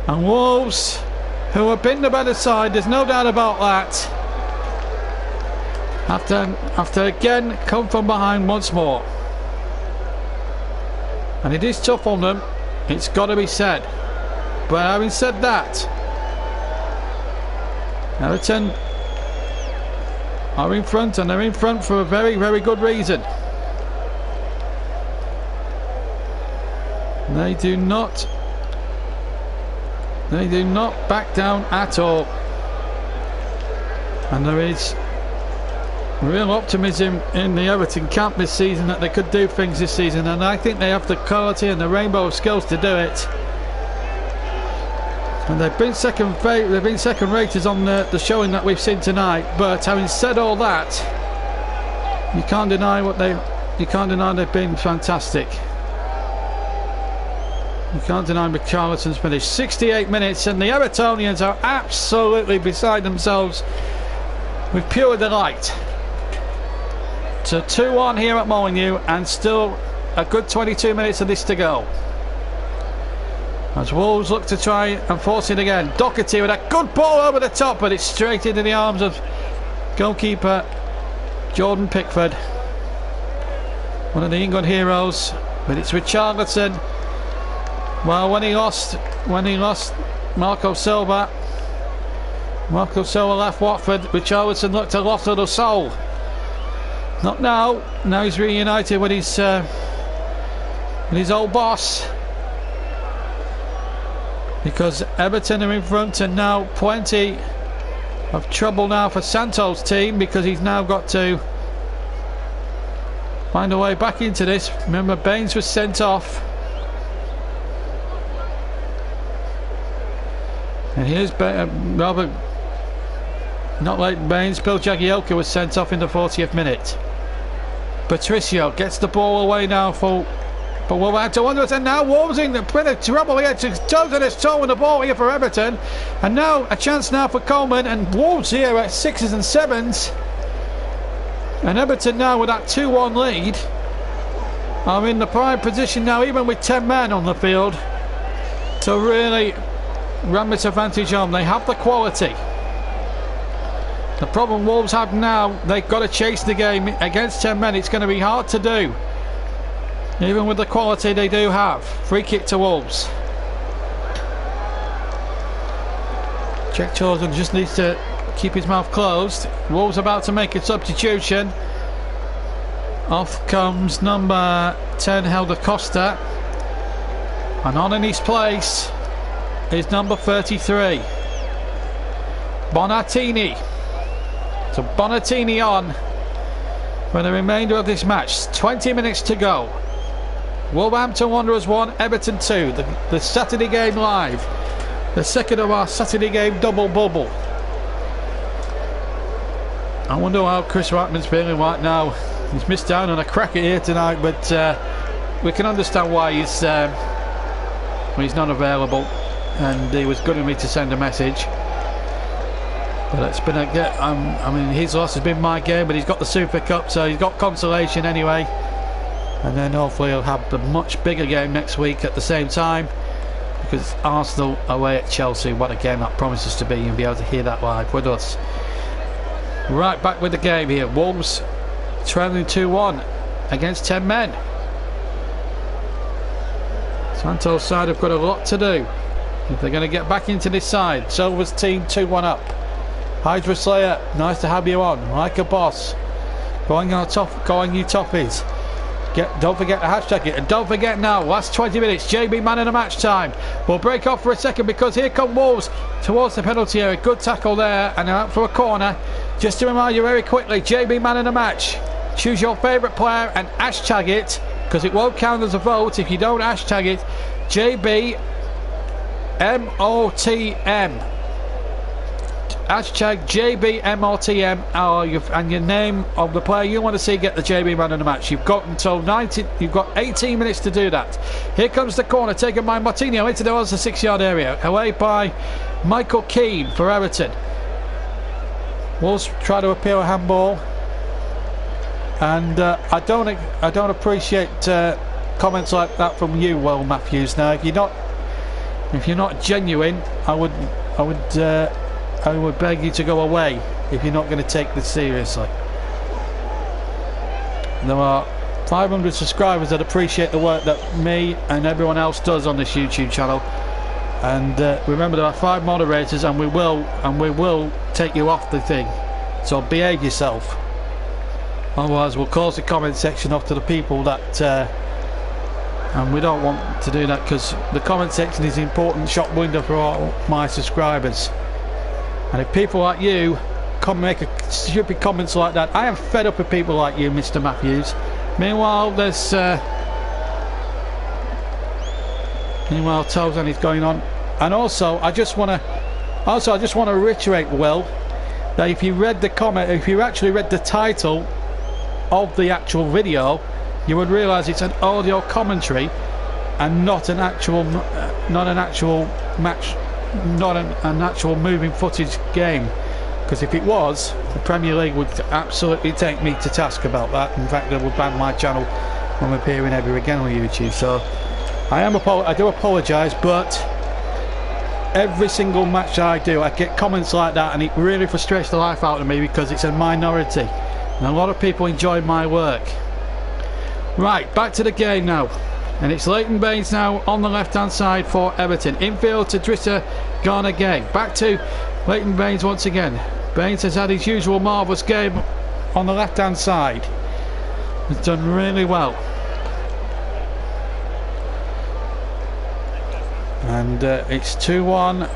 And Wolves, who have been the better side, there's no doubt about that. After again come from behind once more. And it is tough on them, it's got to be said. But having said that, Everton are in front, and they're in front for a very, very good reason. They do not back down at all. And there is real optimism in the Everton camp this season that they could do things this season, and I think they have the quality and the rainbow of skills to do it. And they've been second raters on the showing that we've seen tonight. But having said all that, you can't deny they've been fantastic. You can't deny Richarlison's finished 68 minutes, and the Evertonians are absolutely beside themselves with pure delight. So 2-1 here at Molineux, and still a good 22 minutes of this to go. As Wolves look to try and force it again. Doherty with a good ball over the top, but it's straight into the arms of goalkeeper Jordan Pickford, one of the England heroes. But it's Richarlison. Well, when he lost Marco Silva left Watford. Richarlison looked a lost little soul. Not now. Now he's reunited with his old boss. Because Everton are in front, and now plenty of trouble now for Santos' team, because he's now got to find a way back into this. Remember, Baines was sent off. And here's Robert, not like Baines, Bill Jagielka was sent off in the 40th minute. Patricio gets the ball away now for Wolverhampton Wanderers, and now Wolves in a bit of trouble here. Toes on his toe on the ball here for Everton, and now a chance now for Coleman, and Wolves here at 6s and 7s, and Everton now with that 2-1 lead are in the prime position now, even with 10 men on the field, to really ram this advantage on. They have the quality. The problem Wolves have now, they've got to chase the game against 10 men. It's going to be hard to do, even with the quality they do have. Free kick to Wolves. Jack Chosen just needs to keep his mouth closed. Wolves about to make a substitution. Off comes number 10, Helder Costa, and on in his place is number 33, Bonatini. So Bonatini on for the remainder of this match. 20 minutes to go. Wolverhampton Wanderers 1, Everton 2. The Saturday game live. The second of our Saturday game double bubble. I wonder how Chris Rackman's feeling right now. He's missed out on a cracker here tonight, but we can understand why he's not available. And he was good of me to send a message. But it's been I mean, his loss has been my game, but he's got the Super Cup, so he's got consolation anyway. And then hopefully he'll have the much bigger game next week at the same time, because it's Arsenal away at Chelsea. What a game that promises to be. You'll be able to hear that live with us. Right, back with the game here. Wolves trailing 2-1 against 10 men. Santos' side have got a lot to do if they're going to get back into this side. Silva's team 2-1 up. Hydra Slayer, nice to have you on. Like a boss. Going on top, going you toffees. Don't forget to hashtag it, and don't forget now, last 20 minutes, JB man in the match time. We'll break off for a second because here come Wolves towards the penalty area. Good tackle there, and out for a corner. Just to remind you very quickly, JB man in the match. Choose your favourite player and hashtag it, because it won't count as a vote if you don't hashtag it. JB MOTM. Hashtag JBMOTM and your name of the player you want to see get the JB man in the match. You've got until 90. You've got 18 minutes to do that. Here comes the corner taken by Martinho into the 6-yard area, away by Michael Keane for Everton. Wolves try to appeal a handball, and I don't appreciate comments like that from you, Will Matthews. Now, if you're not genuine, I would beg you to go away if you're not going to take this seriously. There are 500 subscribers that appreciate the work that me and everyone else does on this YouTube channel, and remember there are 5 moderators, and we will take you off the thing, so behave yourself, otherwise we'll close the comment section off to the people that and we don't want to do that, because the comment section is an important shop window for all my subscribers. And if people like you make stupid comments like that. I am fed up with people like you, Mr. Matthews. Meanwhile, there's Tozan is going on, and also I just want to reiterate, Will, that if you read the comment, if you actually read the title of the actual video, you would realise it's an audio commentary and not an actual match, not an actual moving footage game. Because if it was, the Premier League would absolutely take me to task about that. In fact, they would ban my channel from appearing ever again on YouTube. So I do apologise, but every single match I do, I get comments like that, and it really frustrates the life out of me because it's a minority, and a lot of people enjoy my work. Right, back to the game now, and it's Leighton Baines now on the left hand side for Everton. Infield to Drissa Gana Gay. Back to Leighton Baines once again. Baines has had his usual marvellous game on the left hand side. He's done really well. And it's 2-1.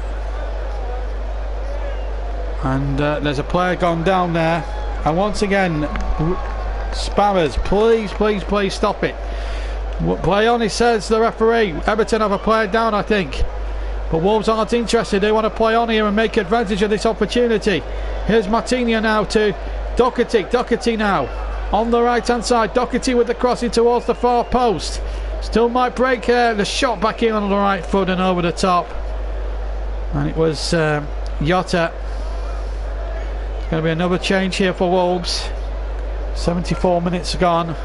And there's a player gone down there. And once again, spammers, please stop it. Play on, he says, the referee. Everton have a player down, I think. But Wolves aren't interested. They want to play on here and make advantage of this opportunity. Here's Martinez now to Doherty. Doherty now on the right hand side. Doherty with the crossing towards the far post. Still might break the shot back in on the right foot and over the top. And it was Jota. It's going to be another change here for Wolves. 74 minutes gone.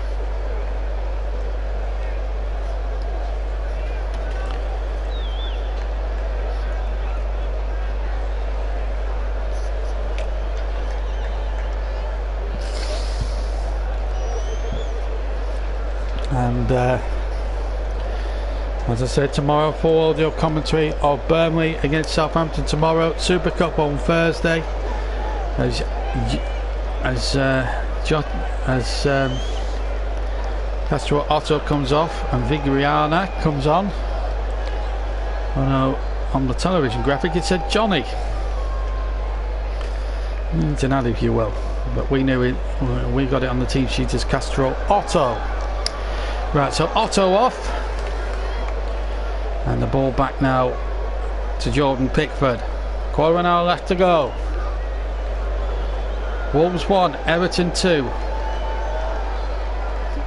And as I said, tomorrow full audio commentary of Burnley against Southampton tomorrow. Super Cup on Thursday. As Castro Otto comes off and Vigriana comes on. Oh no, on the television graphic it said Johnny. It's an ad, if you will, but we knew it. We got it on the team sheet as Castro Otto. Right, so Otto off, and the ball back now to Jordan Pickford. Quarter of an hour left to go. Wolves 1, Everton 2.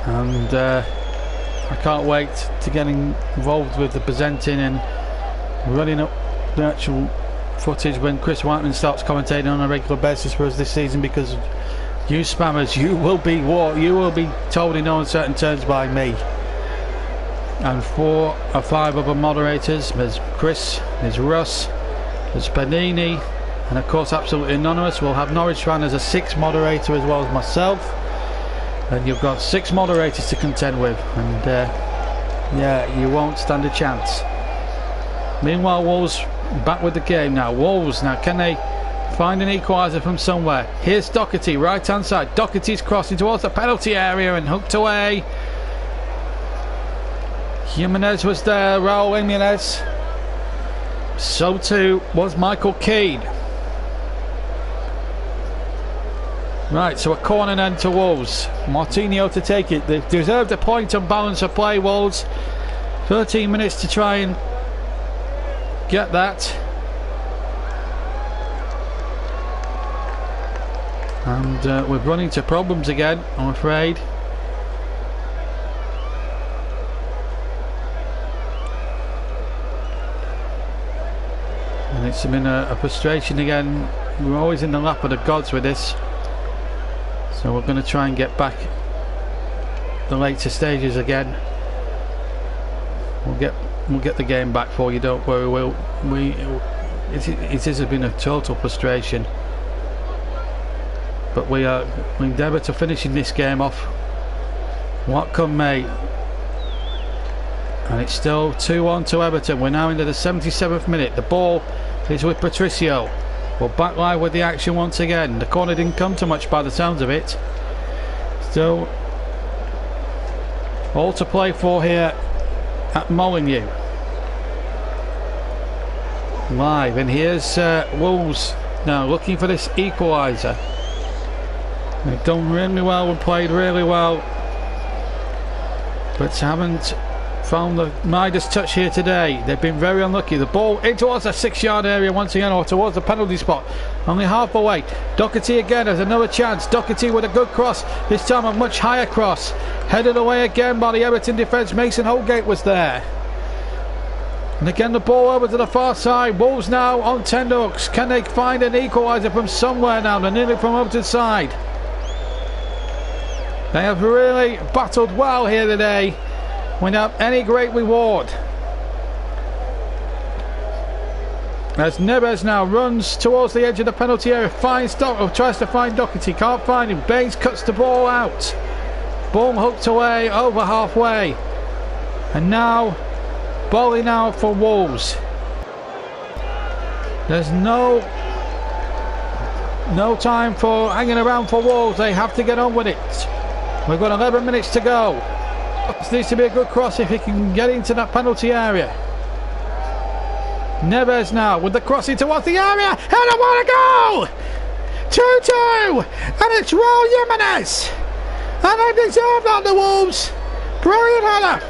And I can't wait to get involved with the presenting and running up the actual footage when Chris Whiteman starts commentating on a regular basis for us this season, because you spammers, you will be told in no uncertain terms by me and 4 or 5 other moderators. There's Chris, there's Russ, there's Panini, and of course Absolutely Anonymous. We'll have Norwich Fan as a 6th moderator as well as myself, and you've got 6 moderators to contend with, and yeah, you won't stand a chance. Meanwhile, Wolves back with the game now. Wolves now, can they find an equaliser from somewhere? Here's Doherty, right hand side. Doherty's crossing towards the penalty area and hooked away. Jimenez was there, Raul Jimenez. So too was Michael Keane. Right, so a corner then to Wolves. Martinez to take it. They've deserved a point on balance of play, Wolves. 13 minutes to try and get that. And we're running into problems again, I'm afraid. And it's been a frustration again. We're always in the lap of the gods with this. So we're going to try and get back the later stages again. We'll get the game back for you, don't worry. It has been a total frustration, but we endeavour to finishing this game off what come may. And it's still 2-1 to Everton. We're now into the 77th minute. The ball is with Patricio. We're back live with the action once again. The corner didn't come too much by the sounds of it. Still all to play for here at Molineux. Live, and here's Wolves now, looking for this equaliser. They've done really well and played really well, but haven't found the Midas touch here today. They've been very unlucky. The ball in towards the 6-yard area once again, or towards the penalty spot. Only half away. Doherty again has another chance. Doherty with a good cross. This time a much higher cross. Headed away again by the Everton defence. Mason Holgate was there. And again the ball over to the far side. Wolves now on tenterhooks. Can they find an equaliser from somewhere now? They're nearly from Everton's side. They have really battled well here today, without any great reward. As Neves now runs towards the edge of the penalty area, tries to find Doherty, can't find him. Baines cuts the ball out. Ball hooked away over halfway. And now, bowling out for Wolves. There's no time for hanging around for Wolves. They have to get on with it. We've got 11 minutes to go. This needs to be a good cross if he can get into that penalty area. Neves now with the crossing towards the area, and I want a goal! 2-2, and it's Raul Jimenez, and they deserve that, the Wolves. Brilliant header,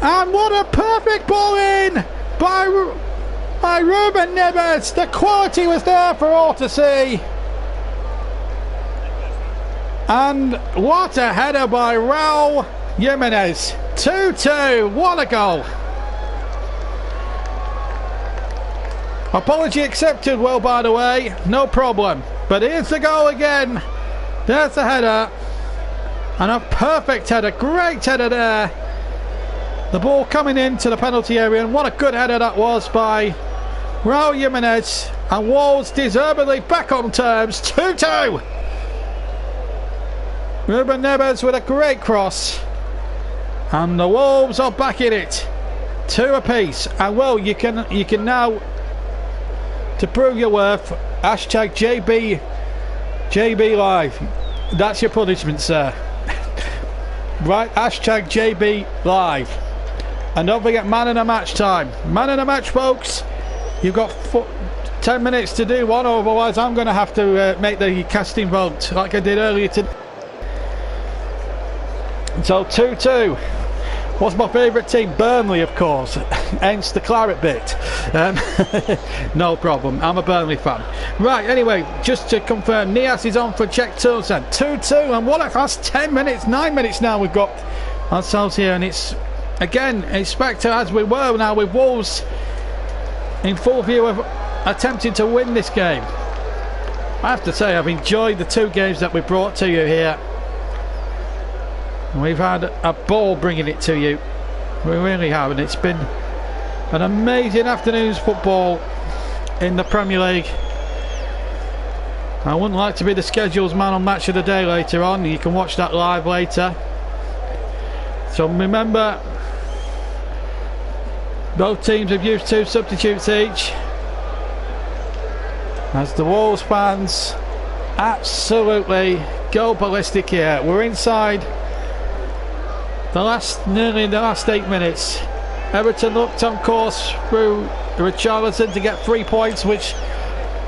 and what a perfect ball in by Ruben Neves. The quality was there for all to see. And what a header by Raul Jimenez. 2-2. What a goal. Apology accepted, well, by the way. No problem. But here's the goal again. There's the header. And a perfect header. Great header there. The ball coming into the penalty area. And what a good header that was by Raul Jimenez. And Wolves deservedly back on terms. 2-2. Ruben Neves with a great cross, and the Wolves are back in it, 2 apiece. And well, you can now, to prove your worth, hashtag JB Live. That's your punishment, sir. Right, hashtag JB Live. And don't forget, man in a match time. Man in a match, folks. You've got 10 minutes to do one, otherwise I'm going to have to make the casting vote like I did earlier today. So 2-2. What's my favourite team? Burnley, of course. Hence the claret bit. No problem. I'm a Burnley fan. Right, anyway, just to confirm, Nias is on for Czech Tulsan. 2-2, and what a fast 10 minutes, 9 minutes now we've got ourselves here, and it's again expect as we were now with Wolves in full view of attempting to win this game. I have to say, I've enjoyed the 2 games that we brought to you here. We've had a ball bringing it to you. We really have, and it's been an amazing afternoon's football in the Premier League. I wouldn't like to be the schedule's man on Match of the Day later on. You can watch that live later. So remember, both teams have used 2 substitutes each, as the Wolves fans absolutely go ballistic here. We're inside nearly the last 8 minutes. Everton looked on course through Richarlison to get 3 points, which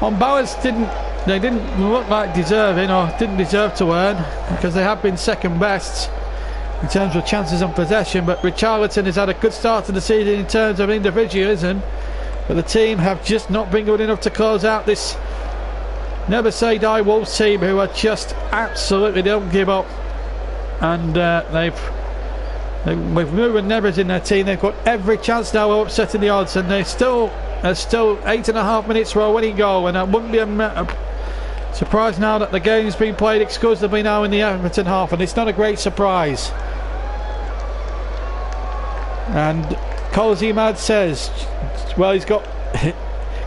on balance they didn't look like deserving, or didn't deserve to earn, because they have been second best in terms of chances on possession. But Richarlison has had a good start to the season in terms of individualism, but the team have just not been good enough to close out this never say die Wolves team, who are just absolutely don't give up. And with Ruben Neves in their team, they've got every chance now of upsetting the odds, and there's still 8.5 minutes for a winning goal, and I wouldn't be surprised now that the game's been played exclusively now in the Everton half, and it's not a great surprise. And Cozy Mad says, well, he's got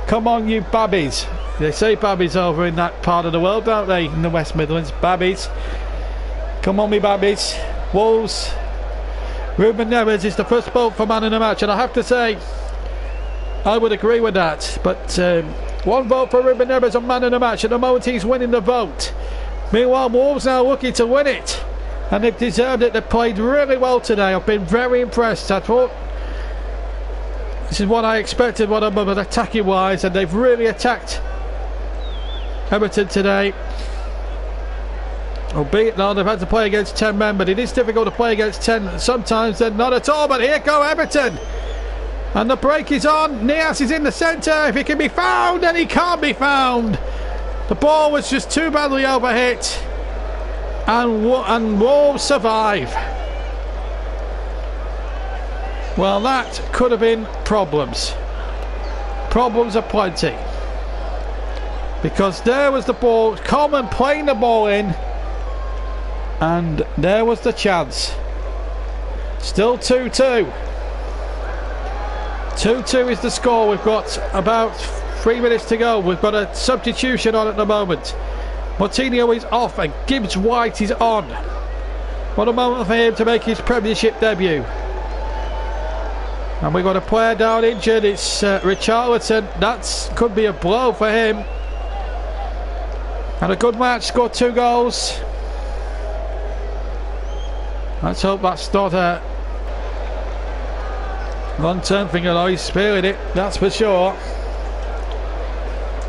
come on you babbies. They say babbies over in that part of the world, don't they, in the West Midlands? Babbies, come on me babbies. Wolves, Ruben Neves is the first vote for man in the match, and I have to say I would agree with that. But 1 vote for Ruben Neves on man in the match. At the moment he's winning the vote. Meanwhile, Wolves now looking to win it, and they've deserved it. They've played really well today. I've been very impressed. I thought This is what I expected, what I'm attacking wise, and they've really attacked Everton today. Albeit now they've had to play against 10 men, but it is difficult to play against 10 sometimes, then not at all. But here go Everton, and the break is on. Nias is in the centre. If he can be found, and he can't be found. The ball was just too badly overhit, and Wolves survive. Well, that could have been problems. Problems aplenty. Because there was the ball, Coleman playing the ball in, and there was the chance. Still 2-2. 2-2 is the score. We've got about 3 minutes to go. We've got a substitution on at the moment. Martinho is off and Gibbs White is on. What a moment for him to make his Premiership debut. And we've got a player down injured. It's Richarlison. That could be a blow for him. Had a good match, scored 2 goals. Let's hope that's not a long-term thing, although he's feeling it, that's for sure.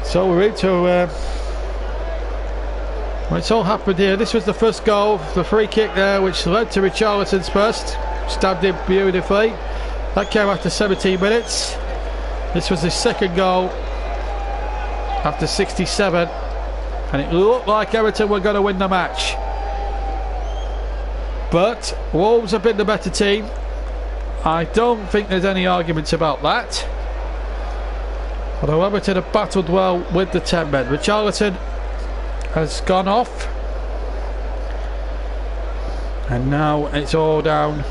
So we're into well, it's all happened here. This was the first goal, the free kick there, which led to Richarlison's first. Stabbed him beautifully. That came after 17 minutes. This was his second goal after 67, and it looked like Everton were going to win the match. But Wolves have been the better team. I don't think there's any arguments about that. Although Everton have battled well with the 10 men. Richarlison has gone off, and now it's all down.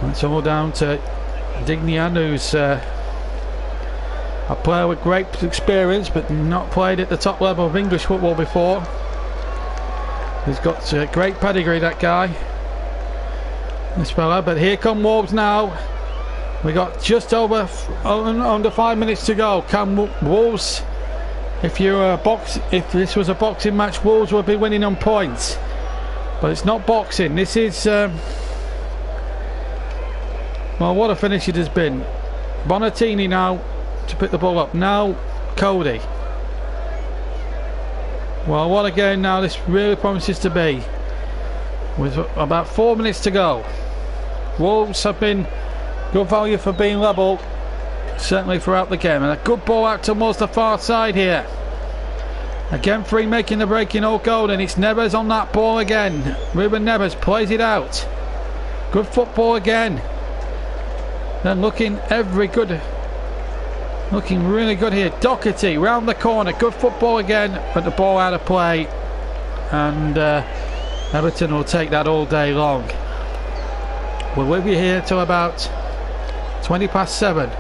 It's all down to Dignan, who's a player with great experience but not played at the top level of English football before. He's got great pedigree, that guy, this fella. But here come Wolves now. We got just under 5 minutes to go. Can Wolves, if this was a boxing match, Wolves would be winning on points. But it's not boxing. This is well, what a finish it has been. Bonatini now to pick the ball up. Now Cody. Well, what a game now this really promises to be. With about 4 minutes to go. Wolves have been good value for being level, certainly throughout the game. And a good ball out towards the far side here. Again, Free making the break in all goal, and it's Neves on that ball again. Ruben Neves plays it out. Good football again. Then looking really good here. Doherty round the corner. Good football again, but the ball out of play, and Everton will take that all day long. We'll be here till about 20 past 7.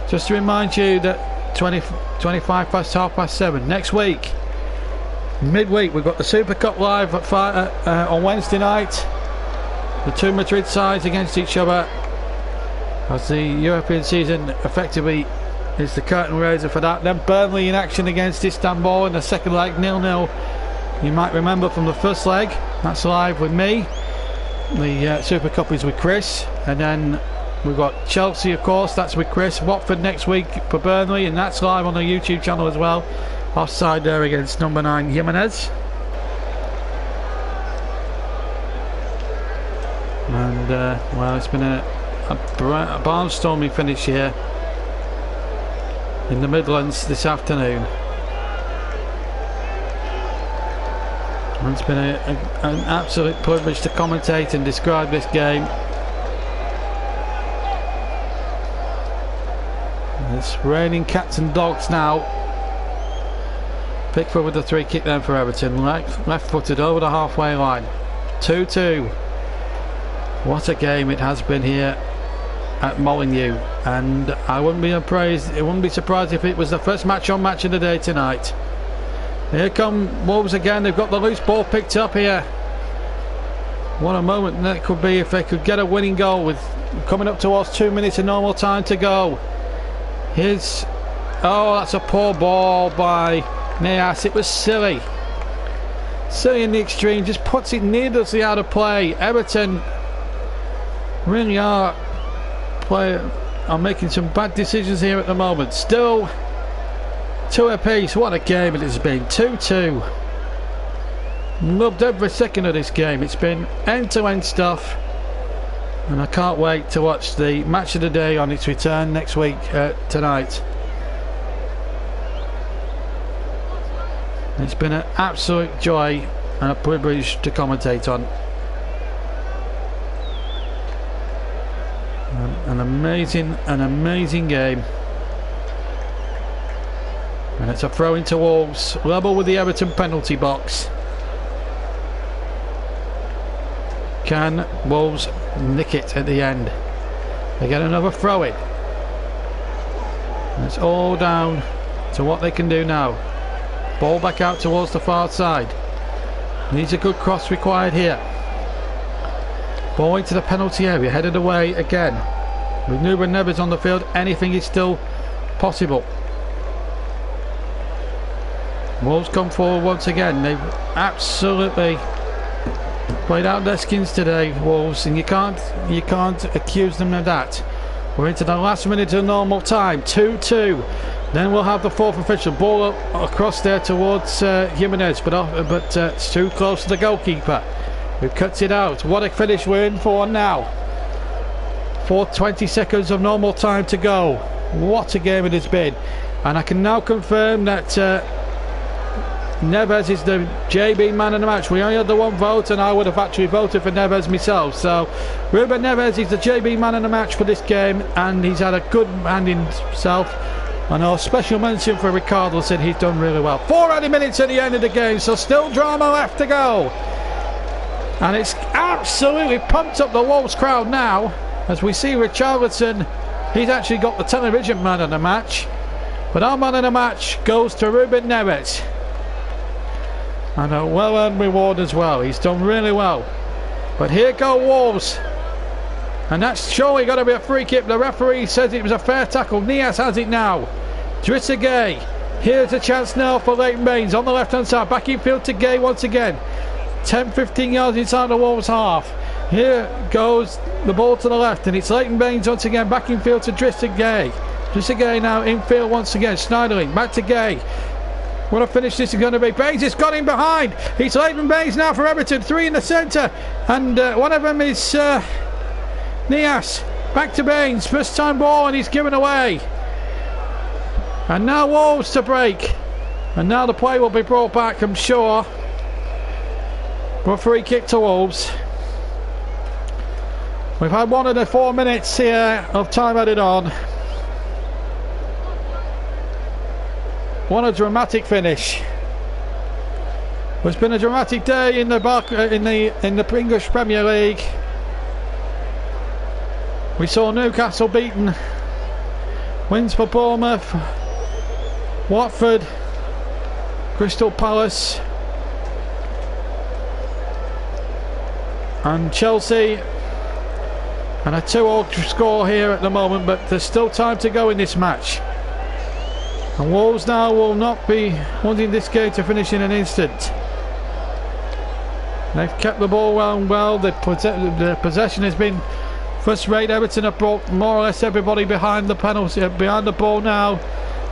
Just to remind you that 25 past 7. Next week, midweek, we've got the Super Cup live at on Wednesday night. The two Madrid sides against each other, as the European season effectively is the curtain raiser for that. Then Burnley in action against Istanbul in the second leg, 0-0. You might remember from the first leg. That's live with me. The Super Cup is with Chris, and then we've got Chelsea, of course, that's with Chris. Watford next week for Burnley, and that's live on the YouTube channel as well. Offside there against number 9 Jimenez. And well, it's been a barnstorming finish here in the Midlands this afternoon. And it's been an absolute privilege to commentate and describe this game. It's raining cats and dogs now. Pickford with the free kick then for Everton, left footed over the halfway line. 2-2. What a game it has been here at Molineux, and I wouldn't be surprised if it was the first match of the day tonight. Here come Wolves again. They've got the loose ball picked up here. What a moment that could be if they could get a winning goal with coming up towards 2 minutes of normal time to go. Here's, oh, that's a poor ball by Nias. It was silly in the extreme, just puts it needlessly out of play. Everton really are players are making some bad decisions here at the moment. Still 2 apiece. What a game it has been. 2-2. Loved every second of this game. It's been end-to-end stuff, and I can't wait to watch the match of the day on its return next week tonight. It's been an absolute joy and a privilege to commentate on. An amazing game. And it's a throw into Wolves, level with the Everton penalty box. Can Wolves nick it at the end? They get another throw in. And it's all down to what they can do now. Ball back out towards the far side. Needs a good cross required here. Ball into the penalty area, headed away again. With Ruben Neves on the field, anything is still possible. Wolves come forward once again. They've absolutely played out their skins today, Wolves, and you can't accuse them of that. We're into the last minute of normal time. 2-2. Then we'll have the fourth official. Ball across there towards Jimenez, but it's too close to the goalkeeper, who cuts it out. What a finish we're in for now. 20 seconds of normal time to go. What a game it has been. And I can now confirm that Neves is the JB man of the match. We only had the one vote, and I would have actually voted for Neves myself. So Ruben Neves is the JB man of the match for this game, and he's had a good hand in himself. And a special mention for Ricardo, said he's done really well. 40 minutes at the end of the game, so still drama left to go. And it's absolutely pumped up the Wolves crowd now, as we see Richarlison. He's actually got the television man of the match, but our man of the match goes to Ruben Neves, and a well-earned reward as well. He's done really well. But here go Wolves, and that's surely got to be a free kick. The referee says it was a fair tackle. Nias has it now. Drissa Gay. Here's a chance now for Leighton Baines on the left hand side. Back in field to Gay once again. 10-15 yards inside the Wolves half. Here goes the ball to the left, and it's Leighton Baines once again. Back in field to Drissa Gay. Drissa Gay now in field once again. Schneiderlin back to Gay. What a finish this is going to be. Baines has got him behind. It's Leighton Baines now for Everton. 3 in the centre, and one of them is Nias. Back to Baines. First time ball, and he's given away. And now Wolves to break. And now the play will be brought back, I'm sure. For a free kick to Wolves. We've had 1 of the 4 minutes here of time added on. What a dramatic finish. It's been a dramatic day in the English Premier League. We saw Newcastle beaten, wins for Bournemouth, Watford, Crystal Palace, and Chelsea, and a 2-all score here at the moment, but there's still time to go in this match. And Wolves now will not be wanting this game to finish in an instant. They've kept the ball well. The possession has been first rate. Everton have brought more or less everybody behind the penalty, behind the ball now,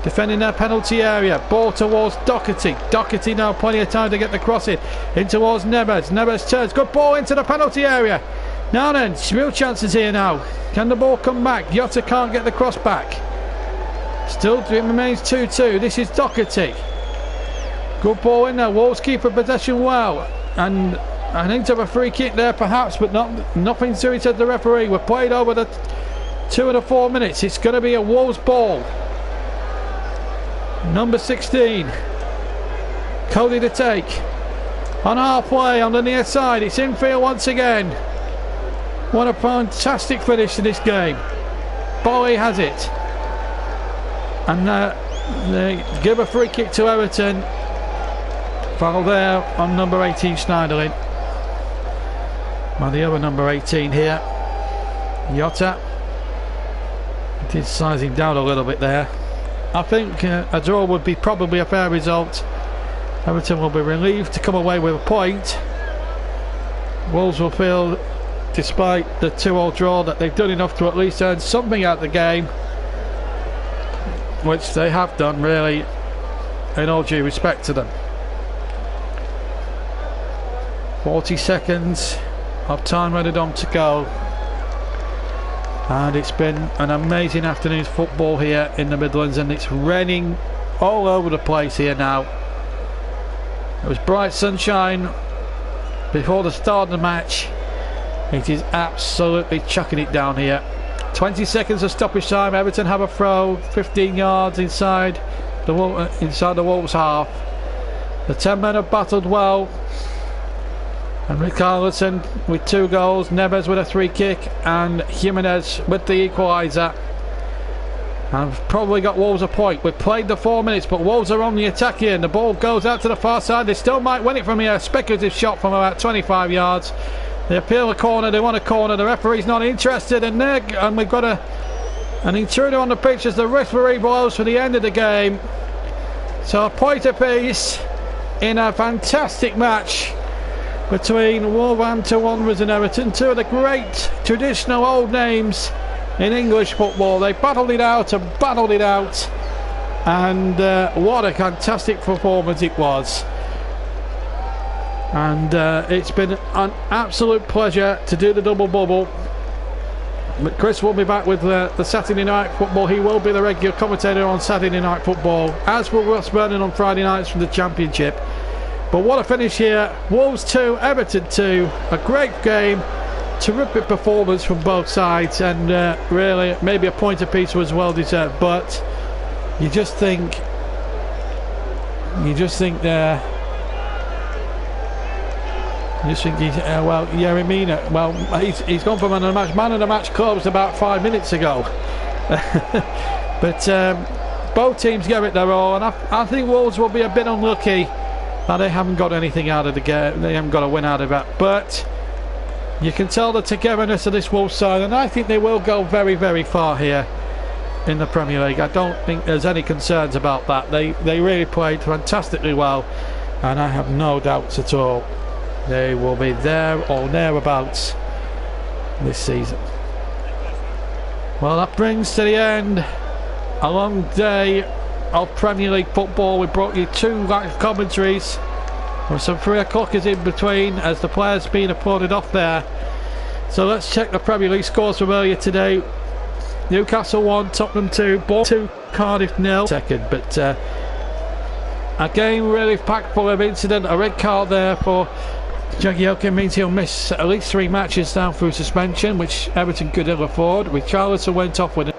defending their penalty area. Ball towards Doherty. Doherty now plenty of time to get the cross in towards Neves. Neves turns, good ball into the penalty area. Now then, real chances here now. Can the ball come back? Jota can't get the cross back. Still it remains 2-2. This is Doherty. Good ball in there. Wolves keep a possession well, and I think to have a free kick there perhaps, but nothing to it, said the referee. We're played over the 2 of the 4 minutes. It's going to be a Wolves ball. Number 16, Cody to take on halfway on the near side. It's infield once again. What a fantastic finish to this game. Bolly has it, and they give a free kick to Everton. Foul there on number 18 Schneiderlin by the other number 18 here, Jota. Did size him down a little bit there. I think a draw would be probably a fair result. Everton will be relieved to come away with a point. Wolves will feel despite the 2-2 draw, that they've done enough to at least earn something out of the game, which they have done, really, in all due respect to them. 40 seconds of time added on to go, and it's been an amazing afternoon's football here in the Midlands, and it's raining all over the place here now. It was bright sunshine before the start of the match. It is absolutely chucking it down here. 20 seconds of stoppage time. Everton have a throw 15 yards inside the Wolves half. The 10 men have battled well, and Richarlison with 2 goals, Neves with a free kick, and Jimenez with the equaliser. I've probably got Wolves a point. We've played the 4 minutes, but Wolves are on the attack here, and the ball goes out to the far side. They still might win it from here. A speculative shot from about 25 yards. They appeal a corner. They want a corner. The referee's not interested, and we've got an intruder on the pitch as the referee blows for the end of the game. So a point apiece in a fantastic match between Wolverhampton Wanderers and Everton, 2 of the great traditional old names in English football. They battled it out and battled it out, and what a fantastic performance it was. And it's been an absolute pleasure to do the double bubble. But Chris will be back with the Saturday Night Football. He will be the regular commentator on Saturday Night Football, as will Ross Vernon on Friday nights from the Championship. But what a finish here. Wolves 2, Everton 2. A great game. Terrific performance from both sides, and really maybe a point apiece was well deserved. But you just think there. Well, Yeremina, well, he's gone from man of the match closed about 5 minutes ago. But both teams gave it their all, and I think Wolves will be a bit unlucky that they haven't got anything out of the game. They haven't got a win out of it. But you can tell the togetherness of this Wolves side, and I think they will go very, very far here in the Premier League. I don't think there's any concerns about that. They really played fantastically well, and I have no doubts at all they will be there or thereabouts this season. Well, that brings to the end a long day of Premier League football. We brought you 2 live commentaries, with some 3 o'clockers in between as the players being applauded off there. So let's check the Premier League scores from earlier today. Newcastle 1, Tottenham 2, Bournemouth 2, Cardiff 0. Second, but a game really packed full of incident. A red card there for Jagielka means he'll miss at least 3 matches down through suspension, which Everton could ill afford. Richarlison went off with it.